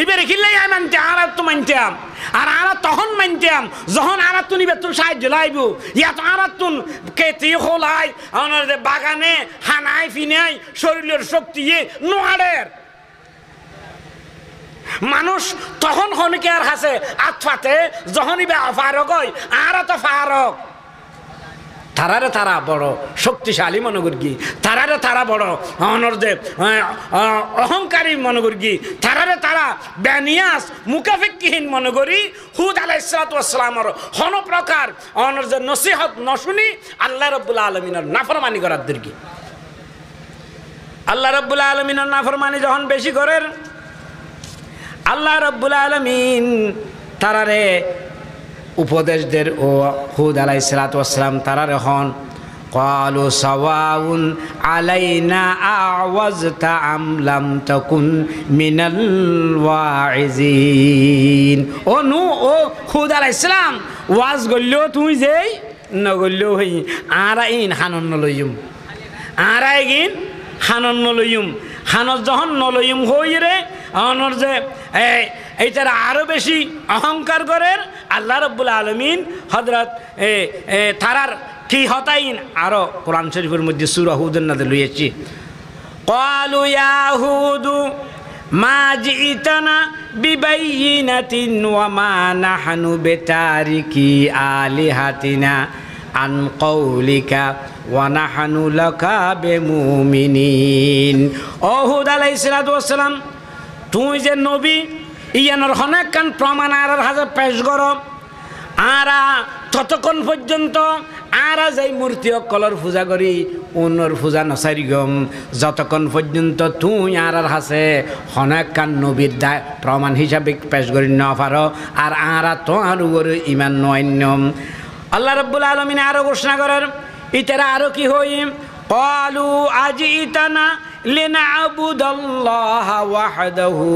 [SPEAKER 1] এবার কিল্লাই আই মানতে আর তো মানতাম আর তখন মানতাম যখন আর তুন ইবে তুন সাহায্য লাইব ইয়া তো আর তুন কেতি খোলাই অনর বাগানে হানাই ফিনাই শরীরের শক্তি নোয়ারের মানুষ তখন হনকে আর হাসে আতফাতে যখন ইবে ফারক হয় আর তো ফারক তারারে তারা বড় শক্তিশালী মনে করি তারারে তারা বড় অনর যে অহংকারী মনে করি তারারে তারা বেনিয়াস মুকাফিকহীন মনে করি হুদ আলাইহিস সালাতু ওয়াস সালামের হন প্রকার অনর যে নসিহত নশুনি আল্লাহ রাব্বুল আলামিনের নাফরমানি করার দরকি আল্লাহ রাব্বুল আলামিনের নাফরমানি যখন বেশি করেন আল্লাহ রাব্বুল আলামিন তারারে উপদেশদের ও হুদ আলাইহিস সালাতু ওয়াস সালাম তারারে হন ক্বালু সাওয়াউন আলাইনা আওয়াজতা আম লাম তাকুন মিনাল ওয়াইজিন ও নু ও হুদ আলাইহিস সালাম ওয়াজ গল্লো তুই যেই নগল্লো হই আরাইন হানন লইম আরাইগিন হানন লইম হানর যখন নলইম হই রে অনর যে এইটার আরো বেশি অহংকার করেন আল্লাহ রাব্বুল আলামিন হযরত তারার কি হতাইন আরো কোরআন শরীফের মধ্যে সূরা হুদের নাযিল হয়েছে ক্বালু ইয়া হুদু মা জিইতানা বিবাইয়িনাতিন ওয়া মা নাহনু বিতারিকি আলিহাতিনা আন কওলিকা ওয়া নাহনু লাকা বিমুমিনিন ও হুদ আলাইহিস সালাতু ওয়াস সালাম তুই যে নবী ইয়ানোর অনেক কান প্রমাণ আর হাজার পেশ করো আর ততক্ষণ পর্যন্ত আর যাই মূর্তি কলর পূজা করি অন্যর পূজা নসারি গম যতক্ষণ পর্যন্ত তুই আর হাসে অনেক কান নবীর প্রমাণ হিসাবে পেশ করি ন পারো আর তো আর ইমান নয়ন্যম আল্লাহ রাব্বুল আলামিন আরো ঘোষণা করেন ইতারা আরো কি হই ক্বালু আজিতানা লিনা'বুদাল্লাহা ওয়াহদাহু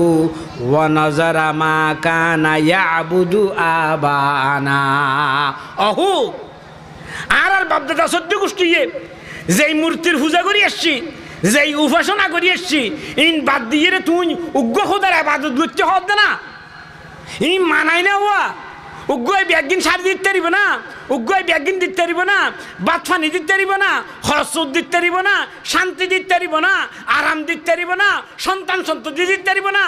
[SPEAKER 1] ওয়া নাযারা মা কানা ইয়া'বুদু আবানা অহু আর বাপদাদা সত্য গোষ্ঠীয়ে যেই মূর্তির পূজা করি আসছি যেই উপাসনা করি আসছি ইন বাদ দিয়ে রে তুই উগ্র খোদার ইবাদত করতে হবে না ই মানাই না হওয়া উগ্রই ব্যাগিন সার দিতে পারিব না উগ্রই ব্যাগিন দিতে পারিব না বাতফানি দিতে পারিব না হরসুদ দিতে পারিব না শান্তি দিতে পারিব না আরাম দিতে পারিব না সন্তান সন্ততি দিতে পারিব না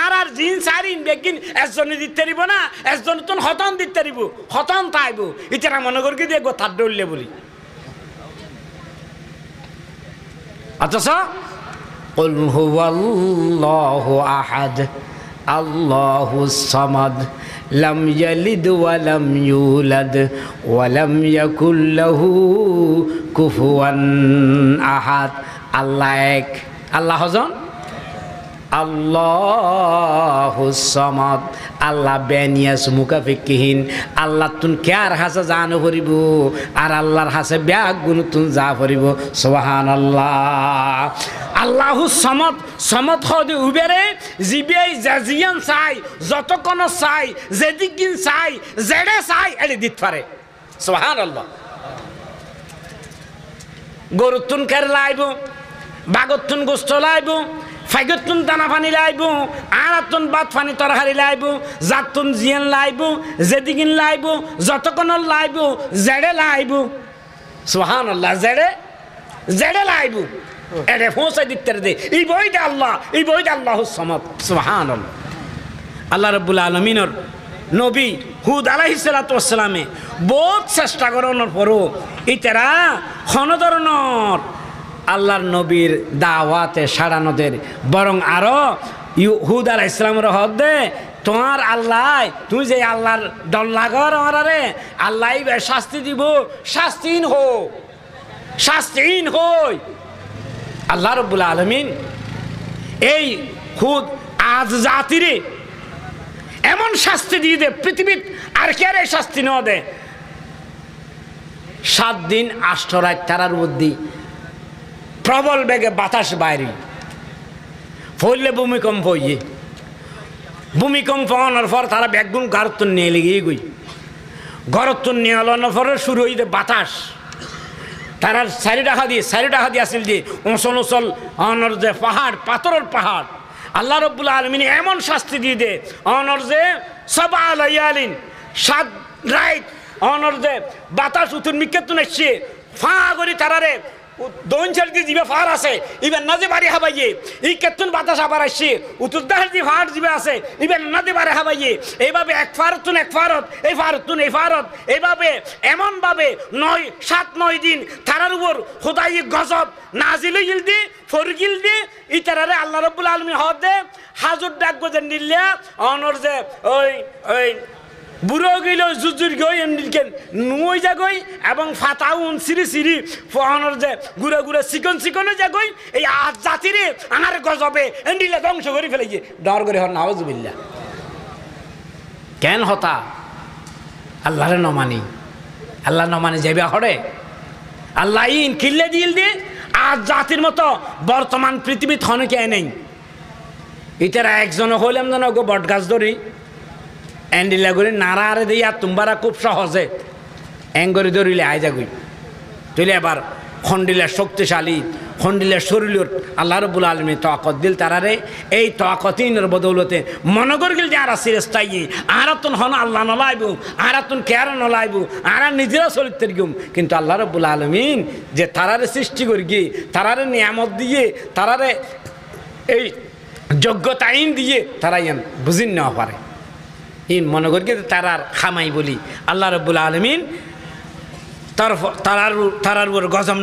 [SPEAKER 1] আর জিন সারিন ব্যাগিন একজনে দিতে পারিব না একজন তো হতন দিতে পারিব হতন তাইব ইতারা মনে করি দিয়ে গোথার ডললে বলি অথচ কুল হুয়াল্লাহু আহাদ আল্লাহুস সামাদ লাম ইয়ালিদ ওয়া লাম ইউলাদ ওয়া লাম ইয়াকুল লাহু কুফুয়ান আহাদ আল্লাহ এক আল্লাহ হজন আল্লাহুস সামাদ আল্লাহ বেনিয়াস মুকাফিকহীন আল্লাহ তুন কেয়ার হাসে জানো করিব আর আল্লাহর হাসে ব্যাগ গুণ তুন যা করিব সুবহানাল্লাহ আল্লাহু সামাদ সামাদ হদে উবেরে জিবিয়াই জাজিয়ান চাই যতক্ষণ চাই যেদিকিন চাই জেডে চাই এড়ে দিতে পারে সুবহানাল্লাহ গরুতুন কের লাইব বাগতুন গোস্ত লাইব ফাইগতুন দানা পানি লাইব আরাতুন বাত পানি তরকারি লাইব জাতুন জিয়ান লাইব যেদিকিন লাইব যতক্ষণ লাইব জেডে লাইব সুবহানাল্লাহ জেডে লাইব এরে পৌঁছাই দিতে দে এই বইটা আল্লাহ এই বইটা আল্লাহুস সামাদ সুবহানাল্লাহ আল্লাহ রাব্বুল আলামিনের নবী হুদ আলাইহিস সালাতু ওয়াস সালামে বহুত চেষ্টা করানোর পরও ইতারা কোন ধরনের আল্লাহর নবীর দাওয়াতে সাড়ানোদের বরং আরো হুদ আলাইহিস সালামের হদে তোমার আল্লাহ তুই যে আল্লাহর ডর লাগর আমারে আল্লাহ শাস্তি দিব শাস্তিহীন হই আল্লাহ রাব্বুল আলামিন এই হুদ আজ জাতিরে এমন শাস্তি দিয়ে দে পৃথিবীত আর কে আর শাস্তি ন দে 7 দিন 8 রাত তারার মধ্যে প্রবল বেগে বাতাস বাইরে ফলে ভূমিকম্প হইয়ে ভূমিকম্প হওয়ার পর তারা ব্যাগুন ঘরতুন নিয়ে লেগে গই ঘরতুন নিয়ে হলানোর পরে শুরু হইতে বাতাস তারা চারি টাকা দিয়ে আসিল যে অঞ্চল অঞ্চল অনর যে পাহাড় পাথরের পাহাড় আল্লাহ রব্বুল আলমিন এমন শাস্তি দিয়ে দে অনর যে সবা আলাইয়ালিন 7 রাইট অনর যে বাতাস উতুর মিকেতুন এসছে ফা করি তারারে দোন ছাড়ি দিবে ফার আছে ইবেন না যে বাড়ি হাবাইয়ে এই কেতুন বাতাস আবার আসছে উত্তর দাহার যে ফার দিবে আছে ইবেন না যে বাড়ি হাবাইয়ে এইভাবে এক ফারতুন এক ফারত এই ফারতুন এই ফারত এইভাবে এমনভাবে 7-9 দিন তারার উপর খোদাই গজব নাজিল গিল দি ফরগিল দি ই তারারে আল্লাহ রাব্বুল আলামিন হদ দে হাজুর ডাক গজেন নিলে অনর যে ওই বুড়ো গইল জুজুর গই এমনিকেন নুই যাগই এবং ফাতাউন সিরি ফহনর যে গুড়ে গুড়ে চিকন যাগই এই আজ জাতিরে আমার গজবে এন্ডিলে ধ্বংস করে ফেলে গিয়ে ডর করে হর নাউজুবিল্লাহ কেন হতা আল্লাহরে নমানি আল্লাহ নমানি যাবে হরে আল্লাহ ইন কিল্লে দিল দিয়ে আজ জাতির মতো বর্তমান পৃথিবী থনকে নেই ইতারা একজন হইলাম যেন গো বট গাছ ধরি এন্ডিলা করে নাড়া আরে দিয়া তোমরা খুব সহজে এঙ্গরি ধরিলে আয় যাগুই তুইলে এবার খন্ডিলের শক্তিশালী খন্ডিলের শরীর আল্লাহ রব্বুল আলামিন তাকত দিল তারারে এই তাকতিনের বদৌলতে মনগর গিল যে আরা সিরস্তাই আরাতুন হন আল্লাহ নলাইবু আরাতুন কেয়ার নলাইবু আরা নিজেরা চরিত্রের গুম কিন্তু আল্লাহ রব্বুল আলামিন যে তারারে সৃষ্টি করি গিয়ে তারারে নিয়ামত দিয়ে তারারে এই যোগ্যতা আইন দিয়ে তারা ইয়ান বুঝিন নেওয়া পারে ইন মনে করি তারার খামাই বলি আল্লাহ রব্বুল আলামিন তারার উপর গজম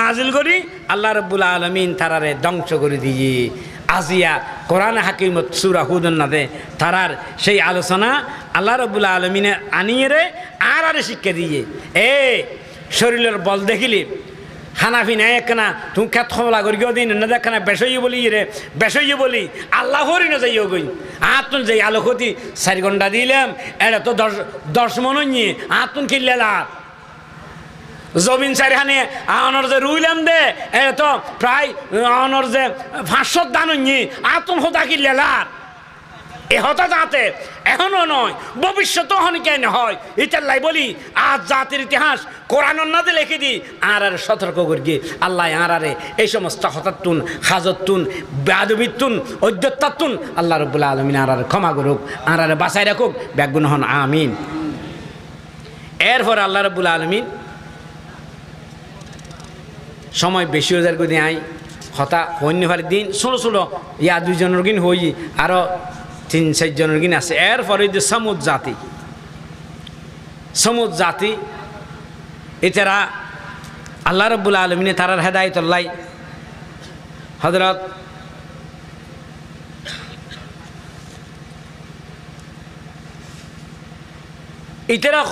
[SPEAKER 1] নাজিল করি আল্লাহ রব্বুল আলামিন তারারে ধ্বংস করে দিয়ে আজিয়া কোরআন হাকিমত সূরা হুদুন নাদে তারার সেই আলোচনা আল্লাহ রব্বুল আলামিনের আনিয়ে রে আর শিক্ষা দিয়ে এ শরীরের বল দেখিলি হানাফি নাই একখানা তুমি খেত খমলা করি গিয়ে দিন না দেখখানা বেসইয়ে বলি আল্লাহ হরি না যাইও গই আতুন যাই আলো ক্ষতি 4 ঘন্টা দিলাম এটা তো 10 মন নিয়ে আতুন কিনলেলা জমিন চারিখানে অনর যে রুইলাম দে এটা তো প্রায় অনর যে 500 দান নিয়ে আতুন হতা কিনলেলা এ হতা যাতে এখনো নয় ভবিষ্যত হনি কেন হয় এটার লাই বলি আজ জাতির ইতিহাস কোরআন নাদে লিখে দি আর সতর্ক করি আল্লাহ আরে এই সমস্ত হতাতুন হাজতুন বেয়াদবিতুন অদ্যত্তাতুন আল্লাহ রব্বুল আলামিন আর ক্ষমা করুক আর বাঁচাই রাখুক ব্যাগুন হন আমিন এরপর আল্লাহ রব্বুল আলামিন সময় বেশি হাজার করে আই হতা অন্য ভালো দিন ছোটো ইয়া 2 জনের কিন হই আরো 3-4 জনের কিন আছে এরপরে যে সমুদ জাতি এছাড়া আল্লাহ রব্বুল আলামিনে তারার হেদায়েতুল্লাহ হযরত এছাড়া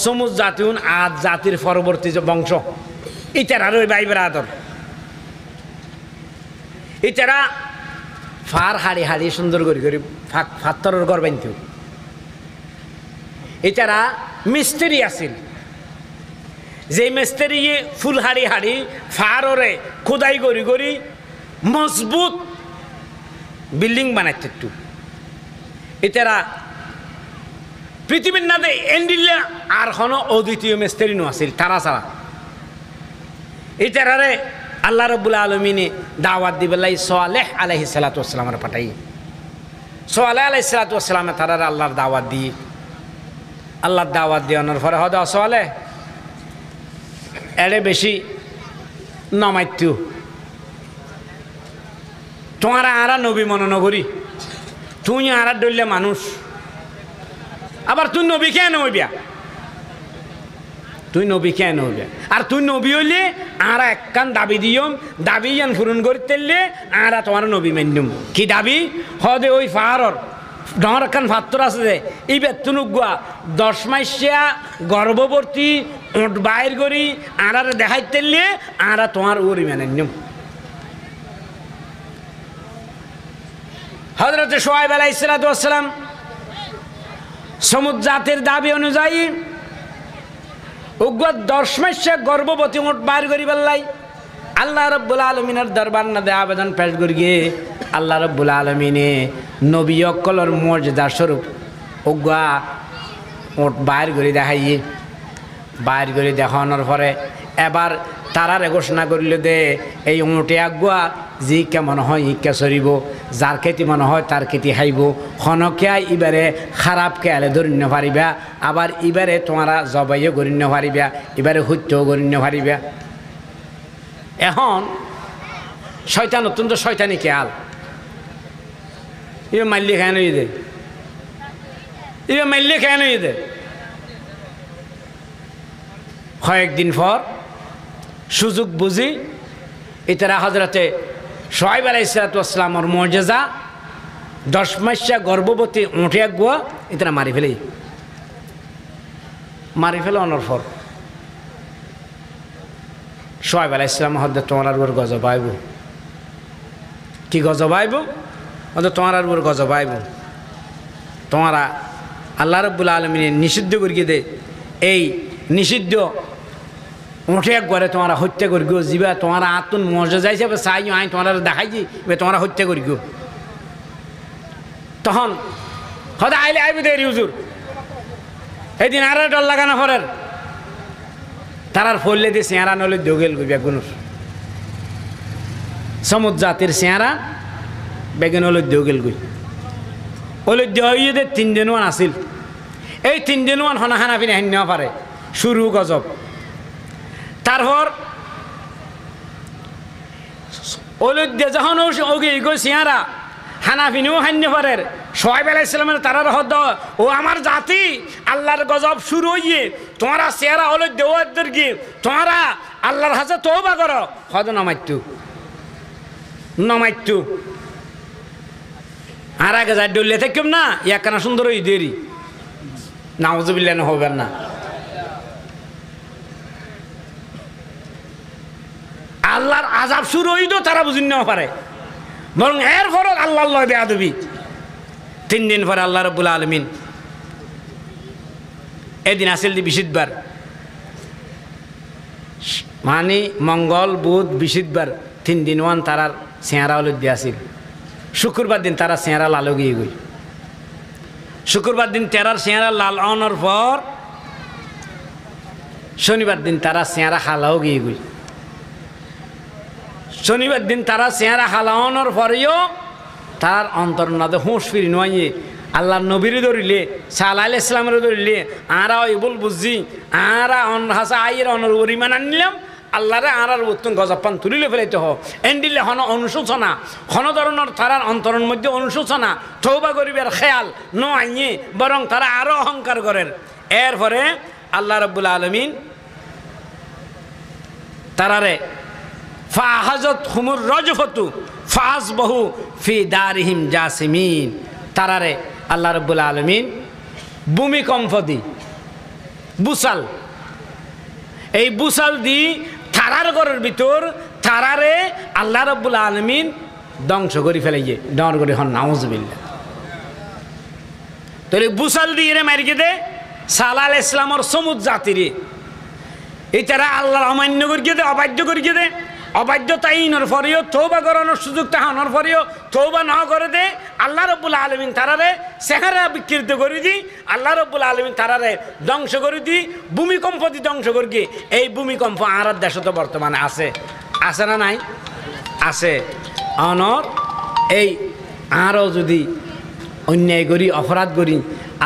[SPEAKER 1] সমুদ জাতিউন আদ জাতির পরবর্তী যে বংশ এছাড়া রই ভাই ব্রাদর এছাড়া ফার হাড়ি সুন্দর করে ফাত্তরের ঘর বানতেও এছাড়া মিস্ত্রি আছিল যে মিস্ত্রি ফুল হাড়ি ফাররে খোদাই করি মজবুত বিল্ডিং বানাইতে একটু এছাড়া পৃথিবীর নাদে এন্ডিলে আর কোনো অদ্বিতীয় মিস্ত্রি নো আছিল তারা ছাড়া এছাড়ারে আল্লাহ রব্বুল আলামিনে দাওয়াত দিবেলাই সালেহ আলাইহিস সালাতু ওয়াস সালামের পাঠাই সালেহ আলাইহিস সালাতু ওয়াস সালামে তারারে আল্লাহর দাওয়াত দিয়ানোর পরে হদা সালেহ এড়ে বেশি নমাইতু তোমার আরা নবী মনে নগরী তুই আরা ডললে মানুষ আবার তুই নবী কেন হইবিয়া আর তুই নবী হইলে আর একখান দাবি দিয়ম দাবি ইয়ান পূরণ করতে আর তোমার নবী মান্যম কি দাবি হদে ওই ফারর ডর একখান ফাত্তর আছে যে এই বেতুনুগুয়া 10 মাসিয়া গর্ভবতী ওট বাইর করি আর দেখাইতে আর তোমার ওরি মান্যম হযরত শুআয়ব আলাইহিস সালাতু ওয়াস সালাম সমুদ জাতির দাবি অনুযায়ী উগ্র 10 মাসে গর্ভবতী মোট বাইর করি বেলাই আল্লাহ রব্বুল আলামিনের দরবার না দে আবেদন পেশ করি গিয়ে আল্লাহ রাব্বুল আলামিনে নবী অকলর মর্যাদা স্বরূপ ওগা ওট বাইর করে দেখাইয়ে বাইর করে দেখানোর পরে এবার তারারে ঘোষণা করিল দে এই উঁটে আগুয়া যি কেমন হয় ইকা চরিব যার খেতি মনে হয় তার খেতি খাইব খনকিয়া ইবারে খারাপ খেয়ালে ধরিন্য পারিবা আবার ইবারে তোমারা জবাইও গরিন্য পারিবা ইবারে হত্যও গরিন্য পারিবা। এখন শয়তান অত্যন্ত শয়তানি খেয়াল ইবে মাল্লি খায় নই দে ইবে মাল্লি খায় নই দে। কয়েকদিন পর সুযোগ বুঝি ইতারা হজরতে শুআয়ব আলাইহিস সালাতু ওয়াস সালামের মুজিজা 10 মাসিয়া গর্ভবতী উঠে গুয়া ইতারা মারি ফেলে অনর পর শুআয়ব আলাইহিস সালাম হদ্দে তোমার আর গজব আইব কি গজব আইব হদ্দে তোমার আর গজব আইব তোমারা আল্লাহ রাব্বুল আলামিন নিষিদ্ধ করিয়ে দে এই নিষিদ্ধ উঠে একবারে তোমরা হত্যা করি গো যা তোমরা আতুন মজা যাইছে চাই আই তোমরা দেখাইছি তোমরা হত্যা করি গো। তখন হয়তো আইলে আইবি দেরি হুজুর এদিন আর ডর লাগানো ফরের তারার ফললে দিয়ে চেহারা নলে দোগেল গই বেগুনুর সমুদ্র জাতির চেহারা বেগুন হলে দোগেল গই ওলে দিয়ে 3 দিন ওয়ান আসিল এই 3 দিন ওয়ান হনা হানা পিনে হান নেওয়া পারে শুরু গজব। তারপর ওলুদ্দে যখন ওগে গো সিয়ারা হানাফিনিও হান্য পারের শুআয়ব আলাইহিস সালামের তারার হদ ও আমার জাতি আল্লাহর গজব শুরু হইয়ে তোমরা সিয়ারা ওলুদ্দে ওদের কি তোমরা আল্লাহর কাছে তওবা করো হদ নমাইতু আর আগে যাই ডলে থাকিম না ইয়াকানা সুন্দর হই দেরি নাউজুবিল্লাহ হবেন না। আল্লাহর আযাব শুরু হইত তারা বুঝিন না পারে বরং এর ফরক আল্লাহর লয় বেয়াদবি। 3 দিন পরে আল্লাহ রাব্বুল আলামিন এদিন আসিল দি বৃহস্পতিবার মানে মঙ্গল বুধ বৃহস্পতিবার 3 দিন ওয়ান তারার চেহারা হল দিয়ে আসিল। শুক্রবার দিন তারা চেহারা লাল গিয়ে গই শুক্রবার দিন তেরার চেহারা লাল আনার পর শনিবার দিন তারা চেহারা হালাও গিয়ে গই শনিবার দিন তারা চেহারা হালাওয়ানোর পরেও তার অন্তর্নাদে হুঁশ ফিরি নয় আল্লাহ নবীরে ধরিলে সাল্লাল্লাহু আলাইহি ইসলামের ধরিলে আরা এবল বুঝছি আরা হাসা আইয়ের অনরিমান আনলাম আল্লাহরে আরার উত্তম গজাপান তুলিলে ফেলাইতে হোক এন্ডিলে হন অনুশোচনা হন ধরনের তারার অন্তরের মধ্যে অনুশোচনা তওবা করিবার খেয়াল ন আইয়ে বরং তারা আরো অহংকার করেন। এরপরে আল্লাহ রাব্বুল আলামিন তারারে ফাহাজত হুমুর রজফতু ফাসবাহু ফি দারিহিম জাসিমিন তারারে আল্লাহ রাব্বুল আলামিন ভূমিকম্প দি বুসাল এই বুসাল দি তারার ঘরের ভিতর তারারে আল্লাহ রাব্বুল আলামিন ধ্বংস করে ফেলাইয়ে ডর করে হন নাউজুবিল্লাহ। তাহলে বুসাল দিয়ে রে মারিকে দে সাল্লাল্লাহু আলাইহি ইসলামের সমুদ জাতিরে এই তারা আল্লাহর অমান্য করিয়ে দে অবাধ্য করিয়ে দে অবাধ্যতা ইনর ফরিও তওবা করানোর সুযোগ তাহানোর ফরিও তওবা না করে দে আল্লাহ রাব্বুল আলামিন তারারে চেহারা বিকৃত করে দি আল্লাহ রাব্বুল আলামিন তারারে ধ্বংস করে দি ভূমিকম্প দি ধ্বংস করি। এই ভূমিকম্প আর দেশে তো বর্তমানে আছে না নাই আছে অনর এই আরও যদি অন্যায় করি অপরাধ করি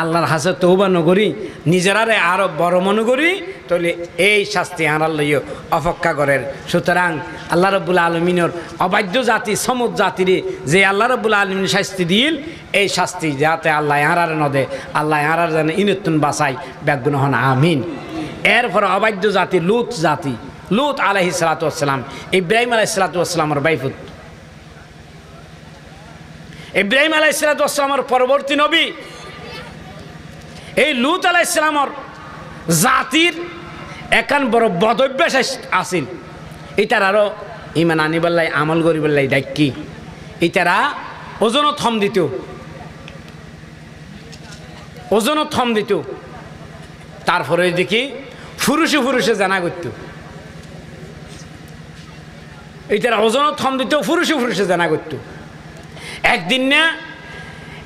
[SPEAKER 1] আল্লাহর হাসে তওবা নকরি নিজেরারে আরো বড় মনে করি তাহলে এই শাস্তি আনার লইও অপেক্ষা করেন। সুতরাং আল্লাহ রাব্বুল আলামিনের অবাধ্য জাতি সমুদ জাতিরে যে আল্লাহ রাব্বুল আলামিন শাস্তি দিল এই শাস্তি যাতে আল্লাহ আরার নদে আল্লাহ আরার জানে ইনতুন বাসাই ব্যাগুন হন আমিন। এরপর অবাধ্য জাতি লুত আলাইহিস সালাতু ওয়াস সালাম ইব্রাহিম আলাইহিস সালাতু ওয়াস সালামের বাইফুত ইব্রাহিম আলাইহিস সালাতু ওয়াস সালামের পরবর্তী নবী এই লুত আলাইহিস সালামের জাতির একান বড় বদভ্যাস আছিল এটার আরো ইমান আনিবাল্লাই আমল করিবাল্লাই ডাকি এটারা ওজনত থম দিত তারপরে দেখি ফুরুষে জানা করত এটারা ওজনত থম দিত ফুরুষে জানা করত একদিন না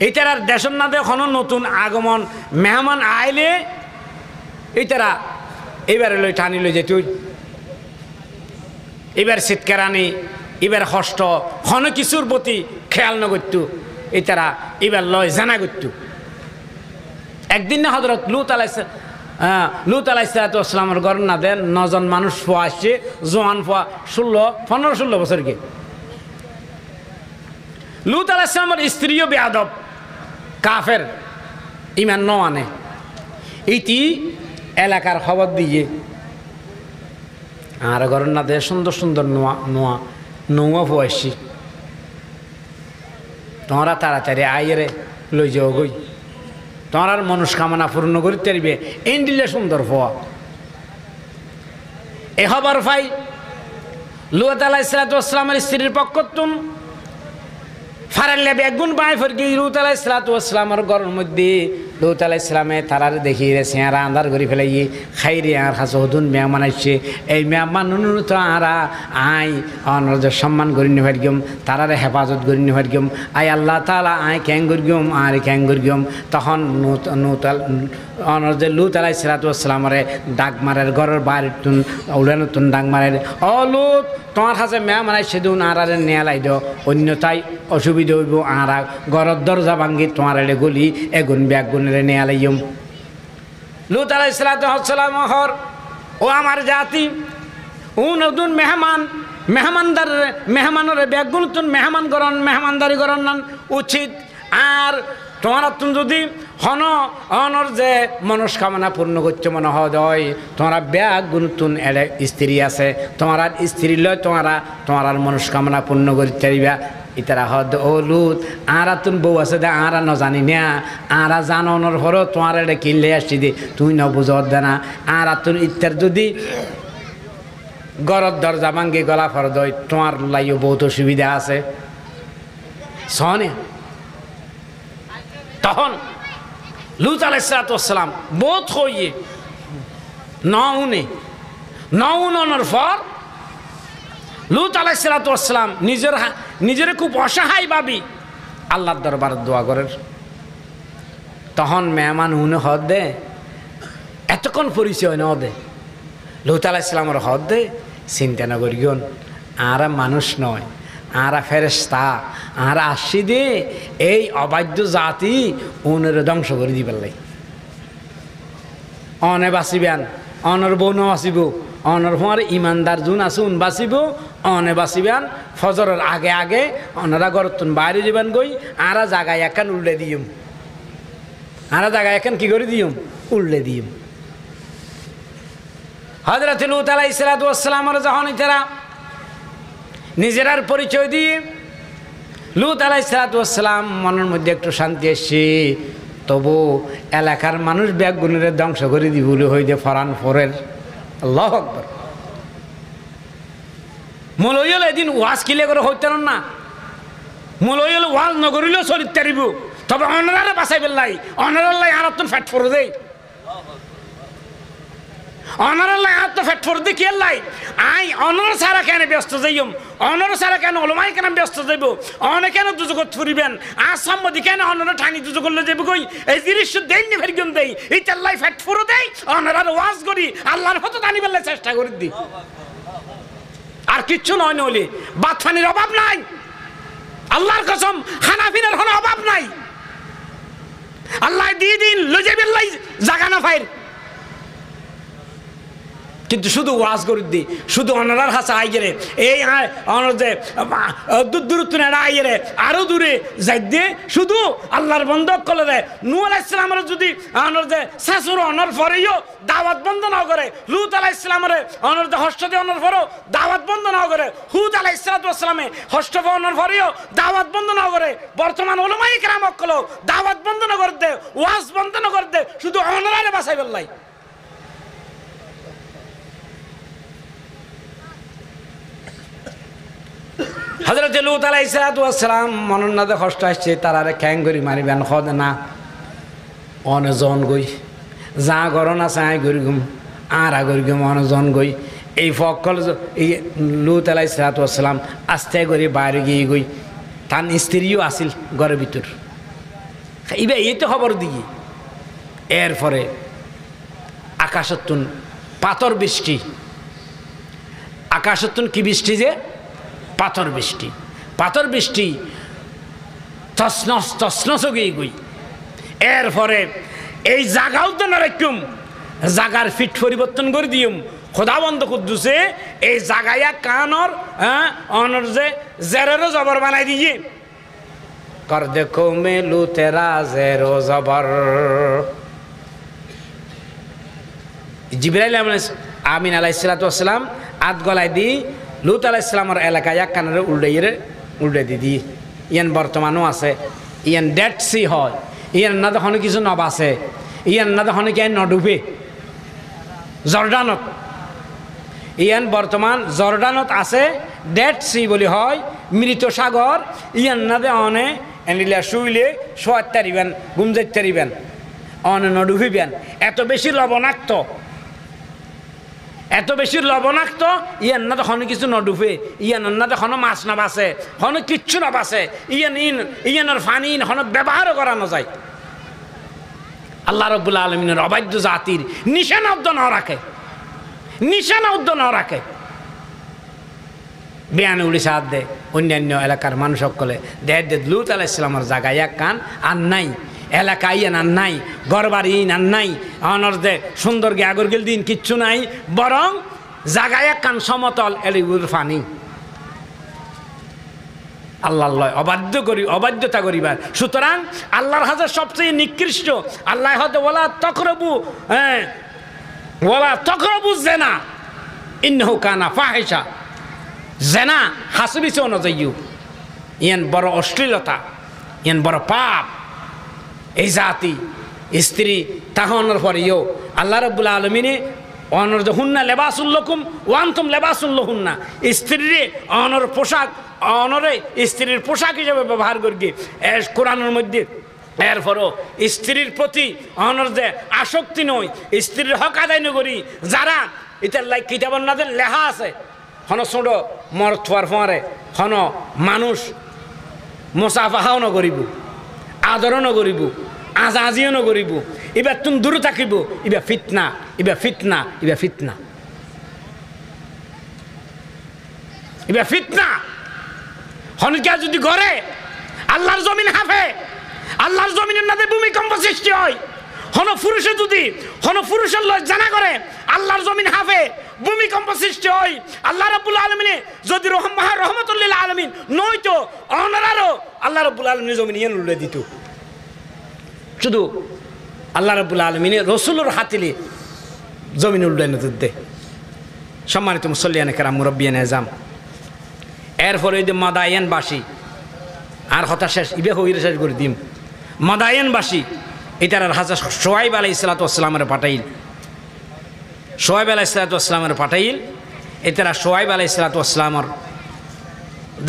[SPEAKER 1] এইটার আর দেশের না দেখুন নতুন আগমন মেহমান আইলে এইটারা এবারে লই টানি লই যেত এবার শীতকারানি এবার কষ্ট হন কিছুর প্রতি খেয়াল না করতো এটারা এবার লয় জানা করতো একদিন না হজরত লুত আলাইসালামের ঘর না দেন 9 জন মানুষ ফোয়া আসছে জোয়ান ফোয়া 15-16 বছরকে লুত আলাইসালামের স্ত্রীও বেয়াদব কাফের ইমান ন আনে এইটি এলাকার খবর দিয়ে আর ঘরের না দেয় সুন্দর সুন্দর নৌয়া ফোয়াসি তোমরা তাড়াতাড়ি আইরে লই যাও গই তোমার মনস্কামনা পূর্ণ করতে পারবে এই দিলে সুন্দর ফোয়া এ খবর পাই লুত আলাইহিসসালামের স্ত্রীর পক্ষ তুম ফারাল্লে বেগুন বাই ফরকি লুত আলাইহিসসালামের ঘরের মধ্যে লুত আলাইহিসসালামে তারার দেখি রে চেহারা আন্ধার করে ফেলাই খাইরে আর কাছে হদুন মেহমান আসছে এই মেহমান তো আরা আই অনর সম্মান করি নি ভাগ্যম তারার হেফাজত করি নি ভাগ্যম আই আল্লাহ তাআলা আই ক্যাং করিগম আর ক্যাং করিগম তখন অনর যে লুত আলাইহিসসালামের ডাক মারের ঘরের বাইরে উড়ে নতুন ডাক মারের ও লুত তোমার কাছে মেহমান আসছে দিন আর নেয়ালাই দিও অন্যতাই অসুবিধা হইব আর ঘরের দরজা ভাঙ্গি তোমার গলি এগুন ব্যাগুনের নেয়ালাইম লুত আলাইহিসসালাম হর ও আমার জাতি ও নতুন মেহমানের ব্যাগুন তুন মেহমান করন মেহমানদারি করন উচিত আর তোমার তুমি যদি অনর যে মনস্কামনা পূর্ণ করছে মনে হয় তোমার ব্যাগ গুনতুন এলে স্ত্রী আছে তোমার স্ত্রী লয় তোমার মনস্কামনা পূর্ণ করতে পারিবা ইতারা হদ ও লুত আরা তুন বউ আছে দে আরা ন জানি না আরা জানর হর তোমার এটা কিনলে আসছি দে তুই ন বুঝ দে না আরা তুন ইত্যার যদি গরর দরজা ভাঙ্গি গলা ফর দই তোমার লাইও বহুত অসুবিধা আছে শোনে তখন লুত আলাইহিসসালাম বহুত হইয়ে নউনের পর লুত আলাইহিসসালাম নিজের খুব অসহায় ভাবি আল্লাহর দরবারে দোয়া করেন তখন মেহমান হুনে হদ দে এতক্ষণ পরিচয় না দে লুত আলাইহিসসালামের হদ দে চিন্তা না করিগন আর মানুষ নয় আর ফেরেশতা আর আসি দে এই অবাধ্য জাতি উনের ধ্বংস করে দিবার লাই অনে বাঁচিবেন অনর বউ ন বাঁচিব অনর ফোয়ার ইমানদার জুন আছে উন বাঁচিব অনে বাঁচিবেন ফজরের আগে আগে অনারা গরতুন বাইরে যাবেন গই আরা জায়গায় এখান উল্লে দিম আরা জায়গায় এখান কি করে দিম উল্লে দিম হযরত লূত আলাইহিসসালামের যখন তারা নিজেরার পরিচয় দিয়ে লূত আলাইহিসসালাম মনের মধ্যে একটু শান্তি এসছে তবু এলাকার মানুষ ব্যাগুনের ধ্বংস করে দি বলে হই যে ফরান ফরের আল্লাহু আকবার মলইল এদিন ওয়াজ কিলে করে হইতেন না মলইল ওয়াজ নগরিলেও চলিত তারিব তবে অনারে বাঁচাই পেলাই অনারাল্লাই আর তো ফ্যাট ফরে দেয় অনারাল্লাই আর তো ফ্যাট ফরে দিয়ে কি লাই আই অনর সারা কেন ব্যস্ত যাইম অনর সারা কেন ওলমাই কেন ব্যস্ত যাইব অনে কেন দুজগত ফুরিবেন আর সম্মতি কেন অনর ঠানি দুজগ করলে যাইব কই এই জিনিস দেই নি ফেরগম দেই এই তাল্লাই ফ্যাট ফরে দেই অনারার ওয়াজ করি আল্লাহর হতো টানি বেলা চেষ্টা করে দি আর কিচ্ছু নয় নলি বাতফানির অভাব নাই আল্লাহর কসম খানাফিনের কোনো অভাব নাই আল্লাহ দিয়ে দিন লজে বেল্লাই জাগা না ফাইর কিন্তু শুধু ওয়াজ করে দি শুধু অনারার হাসা আই গেলে এই অনর যে দূরত্ব নেড়া আই গেলে আরো দূরে যাই দিয়ে শুধু আল্লাহর বন্ধক করলে দেয় নূহ আলাইহিস সালামের যদি অনর যে শাশুর অনর পরেও দাওয়াত বন্ধ না করে লূত আলাইহিস সালামের অনর যে হস্ত দিয়ে অনর পরেও দাওয়াত বন্ধ না করে হুদ আলাইহিস সালামে হস্ত অনর পরেও দাওয়াত বন্ধ না করে বর্তমান উলামায়ে কেরাম কলো দাওয়াত বন্ধ না করে দে ওয়াজ বন্ধ না করে দে শুধু অনরারে বাঁচাই বেল্লাই হযরত লূত আলাইহিসসালাম মনন্নাদে কষ্ট আসছে তারারে খ্যাং করি মারিবেন হদ না অনজন গই যা গরন আছে আই গরিগুম আর আগরিগুম অনজন গই এই ফকল এই লূত আলাইহিসসালাম আস্তে করে বাইরে গিয়ে গই তার স্ত্রীও আসিল ঘরের ভিতর। এবার এই তো খবর দিই। এরপরে আকাশতুন পাথর বৃষ্টি, আকাশতুন কি বৃষ্টি যে পাথর বৃষ্টি, পাথর বৃষ্টি তসনস তসনস গিয়ে গই। এরপরে এই জাগাও তো না রাখুম, জাগার ফিট পরিবর্তন করে দিম। খোদাবন্ধ কুদ্দুসে এই জাগাইয়া কানর অনর যে জেরেরও জবর বানাই দিয়ে কর দেখো মেলু তেরা জেরো জবর। জিবরাইল আমিন আলাইহিসসালাম আত গলায় দি লুত আলাইহিসসালামের এলাকায় এক কানের উল্টে দিদি। ইয়ান বর্তমানও আছে, ইয়ান ডেড সি হয়, ইয়ান না তখন কিছু নব আছে, ইয়ান না তখন কি নডুবে জর্ডানত। ইয়ান বর্তমান জর্ডানত আছে ডেড সি বলি হয়, মৃত সাগর। ইয়ান না দে অনে এনিলা শুইলে শোয়ার তারিবেন, ঘুম যাইতে তারিবেন, অনে নডুবিবেন। এত বেশি লবণাক্ত, এত বেশি লবণাক্ত। ইয়ান না তখন কিছু নডুবে, ইয়ান না তখন মাছ না বাসে, হন কিচ্ছু না বাসে। ইয়ানের ফানি হন ব্যবহারও করানো যায়। আল্লাহ রাব্বুল আলামিনের অবাধ্য জাতির নিশানা উদ্দ না রাখে, নিশানা উদ্দ না রাখে। বেয়ানে উড়িষ্যা দে অন্যান্য এলাকার মানুষ সকলে দেহ দে লুত আলাইহিসসালামের জায়গায় এক কান আর নাই, এলাকা ইয়ান আর নাই, গড়বাড়ি ইন আর নাই, অনর দে সুন্দর গে আগর গেল দিন কিচ্ছু নাই, বরং জায়গায় এক কান সমতল এলিগুর ফানি। আল্লাহ অবাধ্যতা করিবার। সুতরাং আল্লাহর হাজার সবচেয়ে নিকৃষ্ট। আল্লাহ হতে ওলা তকরবু জেনা ইন্নাহু কানা ফাহিশা। জেনা হাসবিছে অনুযায়ী ইয়ান বড় অশ্লীলতা, ইয়ান বড় পাপ। এই জাতি স্ত্রী তাহনের পরেও আল্লাহ রাব্বুল আলামিনে অনর হুন্না লেবাসুল্লকুম ওয়ান্তুম লেবাসুল্লাহুন্না, স্ত্রীরে অনর পোশাক, অনরে স্ত্রীর পোশাক হিসেবে ব্যবহার করি কোরআনের মধ্যে। এরপরও স্ত্রীর প্রতি অনর যে আসক্তি নয়, স্ত্রীর হক আদায় করি যারা এটার লাই কিতাবন নাদের লেখা আছে। হন ছোট মর থোয়ার ফোয়ারে হন মানুষ মোসাফাহাও নকরিব, আদরও নকরিব, আজাজিও নকরিব। এবার তুমি দূরে থাকিব, এবার ফিতনা, এবার ফিতনা, এবার ফিতনা, এবার ফিতনা। হনকা যদি ঘরে আল্লাহর জমিন হাফে, আল্লাহর জমিনের নাতে ভূমিকম্প সৃষ্টি হয়, হন পুরুষে যদি হন পুরুষের জানা করে আল্লাহর জমিন হাফে, ভূমিকম্প সৃষ্টি হয়, আল্লাহ রাব্বুল আলামিনে যদি রহমতুল লিল আলামিন নয়তো অনারারও আল্লাহ রাব্বুল আলামিনের জমিন ইয়ান উল্লে দিত। শুধু আল্লাহ রাব্বুল আলামিনে রসুলের হাতিলে জমিন উল্লে দে। সম্মানিত মুসল্লিয়ানে কেরাম, মুরব্বিয়ানে আযম, এরপরে ওই যে মাদায়ানবাসী আর হতা শেষ ইবে হইরে শেষ করে দিম। মাদায়ানবাসী এটার হাজার সোহাইব আলাইহিসসালামের পাঠাইল, সোহাইব আলাইহিসসালামের পাঠাইল। এটারা সোহাইব আলাইহিসসালামের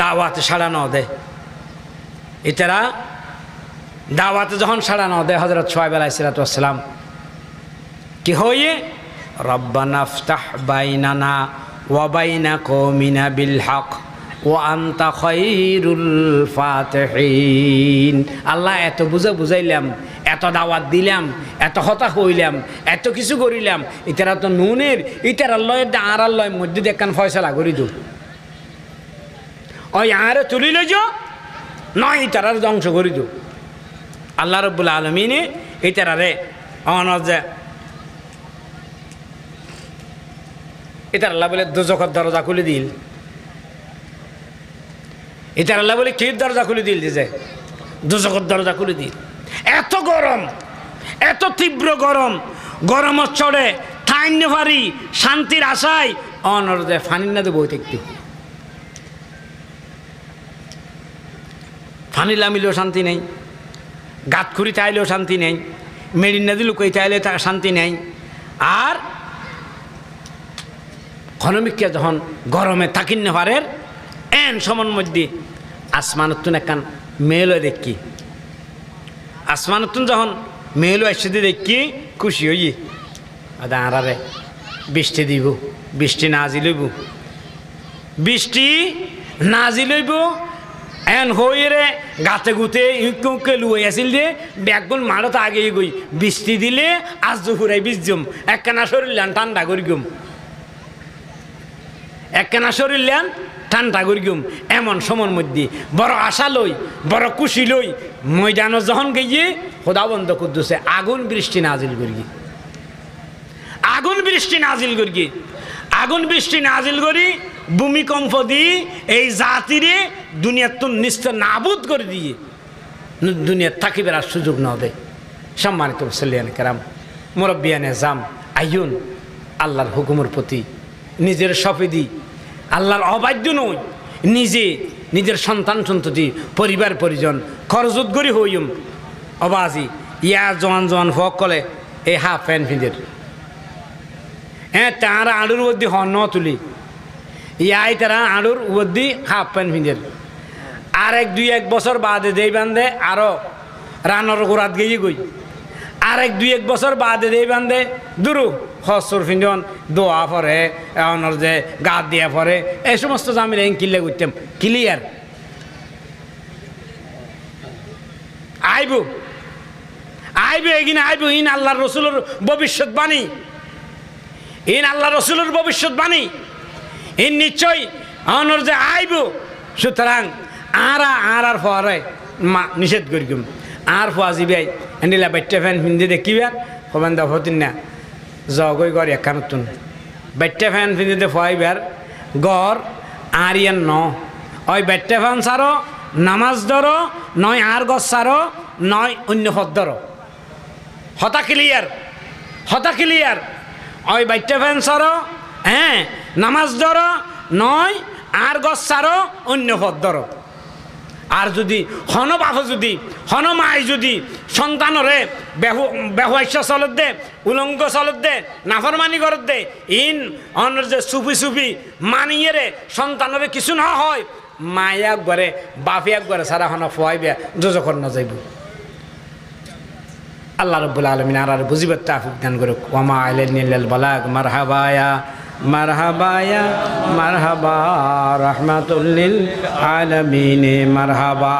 [SPEAKER 1] দাওয়াতে সাড়া ন দেয়। এটারা দাওয়াতে যখন সাড়া ন দেয় হযরত সোহাইব আলাইহিসসালাম কি হয়ে রব্বানা ইফতাহ বাইনানা ওয়া বাইনা কওমিনা বিল হক ওয়া আনতা খায়রুল ফাতিহিন। আল্লাহ এত বুঝাইলাম, এত দাওয়াত দিলাম, এত হতা হইলাম, এত কিছু করিলাম, ইতারা তো নুনের ইতার আল্লাহ আর আল্লাহ মধ্যে দেখান ফয়সালা করি দু ওই আরে তুলি লইজ নয় ইতারার ধ্বংস করি দু। আল্লাহ রাব্বুল আলামিনে ইতারারে অনজে ইতার আল্লাহ বলে দোজখের দরজা খুলে দিল। এটার আল্লাহ বলে কি দরজা খুলে দিল, যে দোজখের দরজা খুলে দিল। এত গরম, এত তীব্র গরম, গরমত চড়ে ঠাইন্য পারি শান্তির আশায় অনর্দে ফানির না দেবো একটু ফানি লামিলেও শান্তি নেই, গাত খুঁড়ি তাইলেও শান্তি নেই, মেডিন নদী লুকাই তাইলে তার শান্তি নেই। আর ক্ষণমিকা যখন গরমে থাকিন্য পারের এন সমন মধ্যে আসমানতুন একখান মেল দেখি, আসমানতুন যখন মেল আসছে দেখি খুশি হই আরে বৃষ্টি দিব, বৃষ্টি নাজি লইব, বৃষ্টি নাজি লইব,
[SPEAKER 2] এন হইরে গাতে গুতে ইকে লুয়ে আসিল দিয়ে ব্যাগুন মারত আগে গই বৃষ্টি দিলে আজ দুপুরে বীজম একখানা শরীর লেন ঠান্ডা করি গুম একখানা শরীর লেন ঠান্ডা করি গুম এমন সময়ের মধ্যে বড় আশা লই বড় খুশি লই ময়দানও যখন গিয়ে খোদা বন্ধ করতেছে আগুন বৃষ্টি নাজিল করি আগুন বৃষ্টি নাজিল করি আগুন বৃষ্টি নাজিল করি ভূমিকম্প দিয়ে এই জাতিরে দুনিয়ার তো নিশ্চয় নাবুদ করে দিয়ে দুনিয়ার থাকিবার আর সুযোগ না দেয়। সম্মানিত মুসল্লিয়ান কেরাম মুরব্বিয়ানে জাম আইয়ুন আল্লাহর হুকুমের প্রতি নিজের সফেদি আল্লাহর অবাধ্য নই নিজে নিজের সন্তান সন্ততি পরিবার পরিজন খরচত গরি হইম অবাজি ইয়া জোয়ান জোয়ান ফক কলে এই হাফ প্যান্ট ফিঁদের হ্যাঁ তারা আড়ুর মধ্যে হন তুলি ইয়াই তারা আড়ুর মধ্যে হাফ প্যান্ট ফিঁদের আর এক বছর বাদে দেই বান্ধে আরো রানর গোড়াত গিয়ে গই আর এক বছর বাদে দেই বান্ধে দুরু হসর ফিঞ্জন দোয়া পরে এমন যে গাত দিয়া পরে এই সমস্ত জামিন কিনলে করতাম ক্লিয়ার আইব আইব এগিনে আইব ইন আল্লাহ রসুলের ভবিষ্যৎবাণী ইন আল্লাহ রসুলের ভবিষ্যৎবাণী ইন নিশ্চয় অনর যে আইব সুতরাং আর পরে নিষেধ করি আর ফুয়াজি ভাই এনিলা বাচ্চা ফ্যান হিন্দি দেখিবার হবেন দা হতিন না জগই গড় একান তুন বাচ্চা ফ্যান ফিন্দিতে ফুয়াইবার গড় আর ইয়ান ন ওই বাচ্চা ফ্যান সারো নামাজ ধরো নয় আর গছ সারো নয় অন্য পথ ধরো হতা ক্লিয়ার ওই বাচ্চা ফ্যান সারো হ্যাঁ নামাজ ধরো নয় আর গছ সারো অন্য পথ ধরো। আর যদি হন বাপ যদি হন মাই যদি সন্তানরে বেহুয়াইশা চলত দে উলঙ্গ চলত দে নাফরমানি করত দে ইন অনর যে সুফি মানিয়ে রে সন্তানরে কিছু না হয় মায়া একবারে বাপে একবারে সারা হন ফুয়াইবে যোজকর না যাইব। আল্লাহ রাব্বুল আলামিন আর বুঝিবার তাওফিক দান করুক। ওয়ামা আলাইনা ইল্লাল বালাগ মারহাবায়া মারহাবায়া মারহাবা রাহমাতুল লিল আলামিন মারহাবা।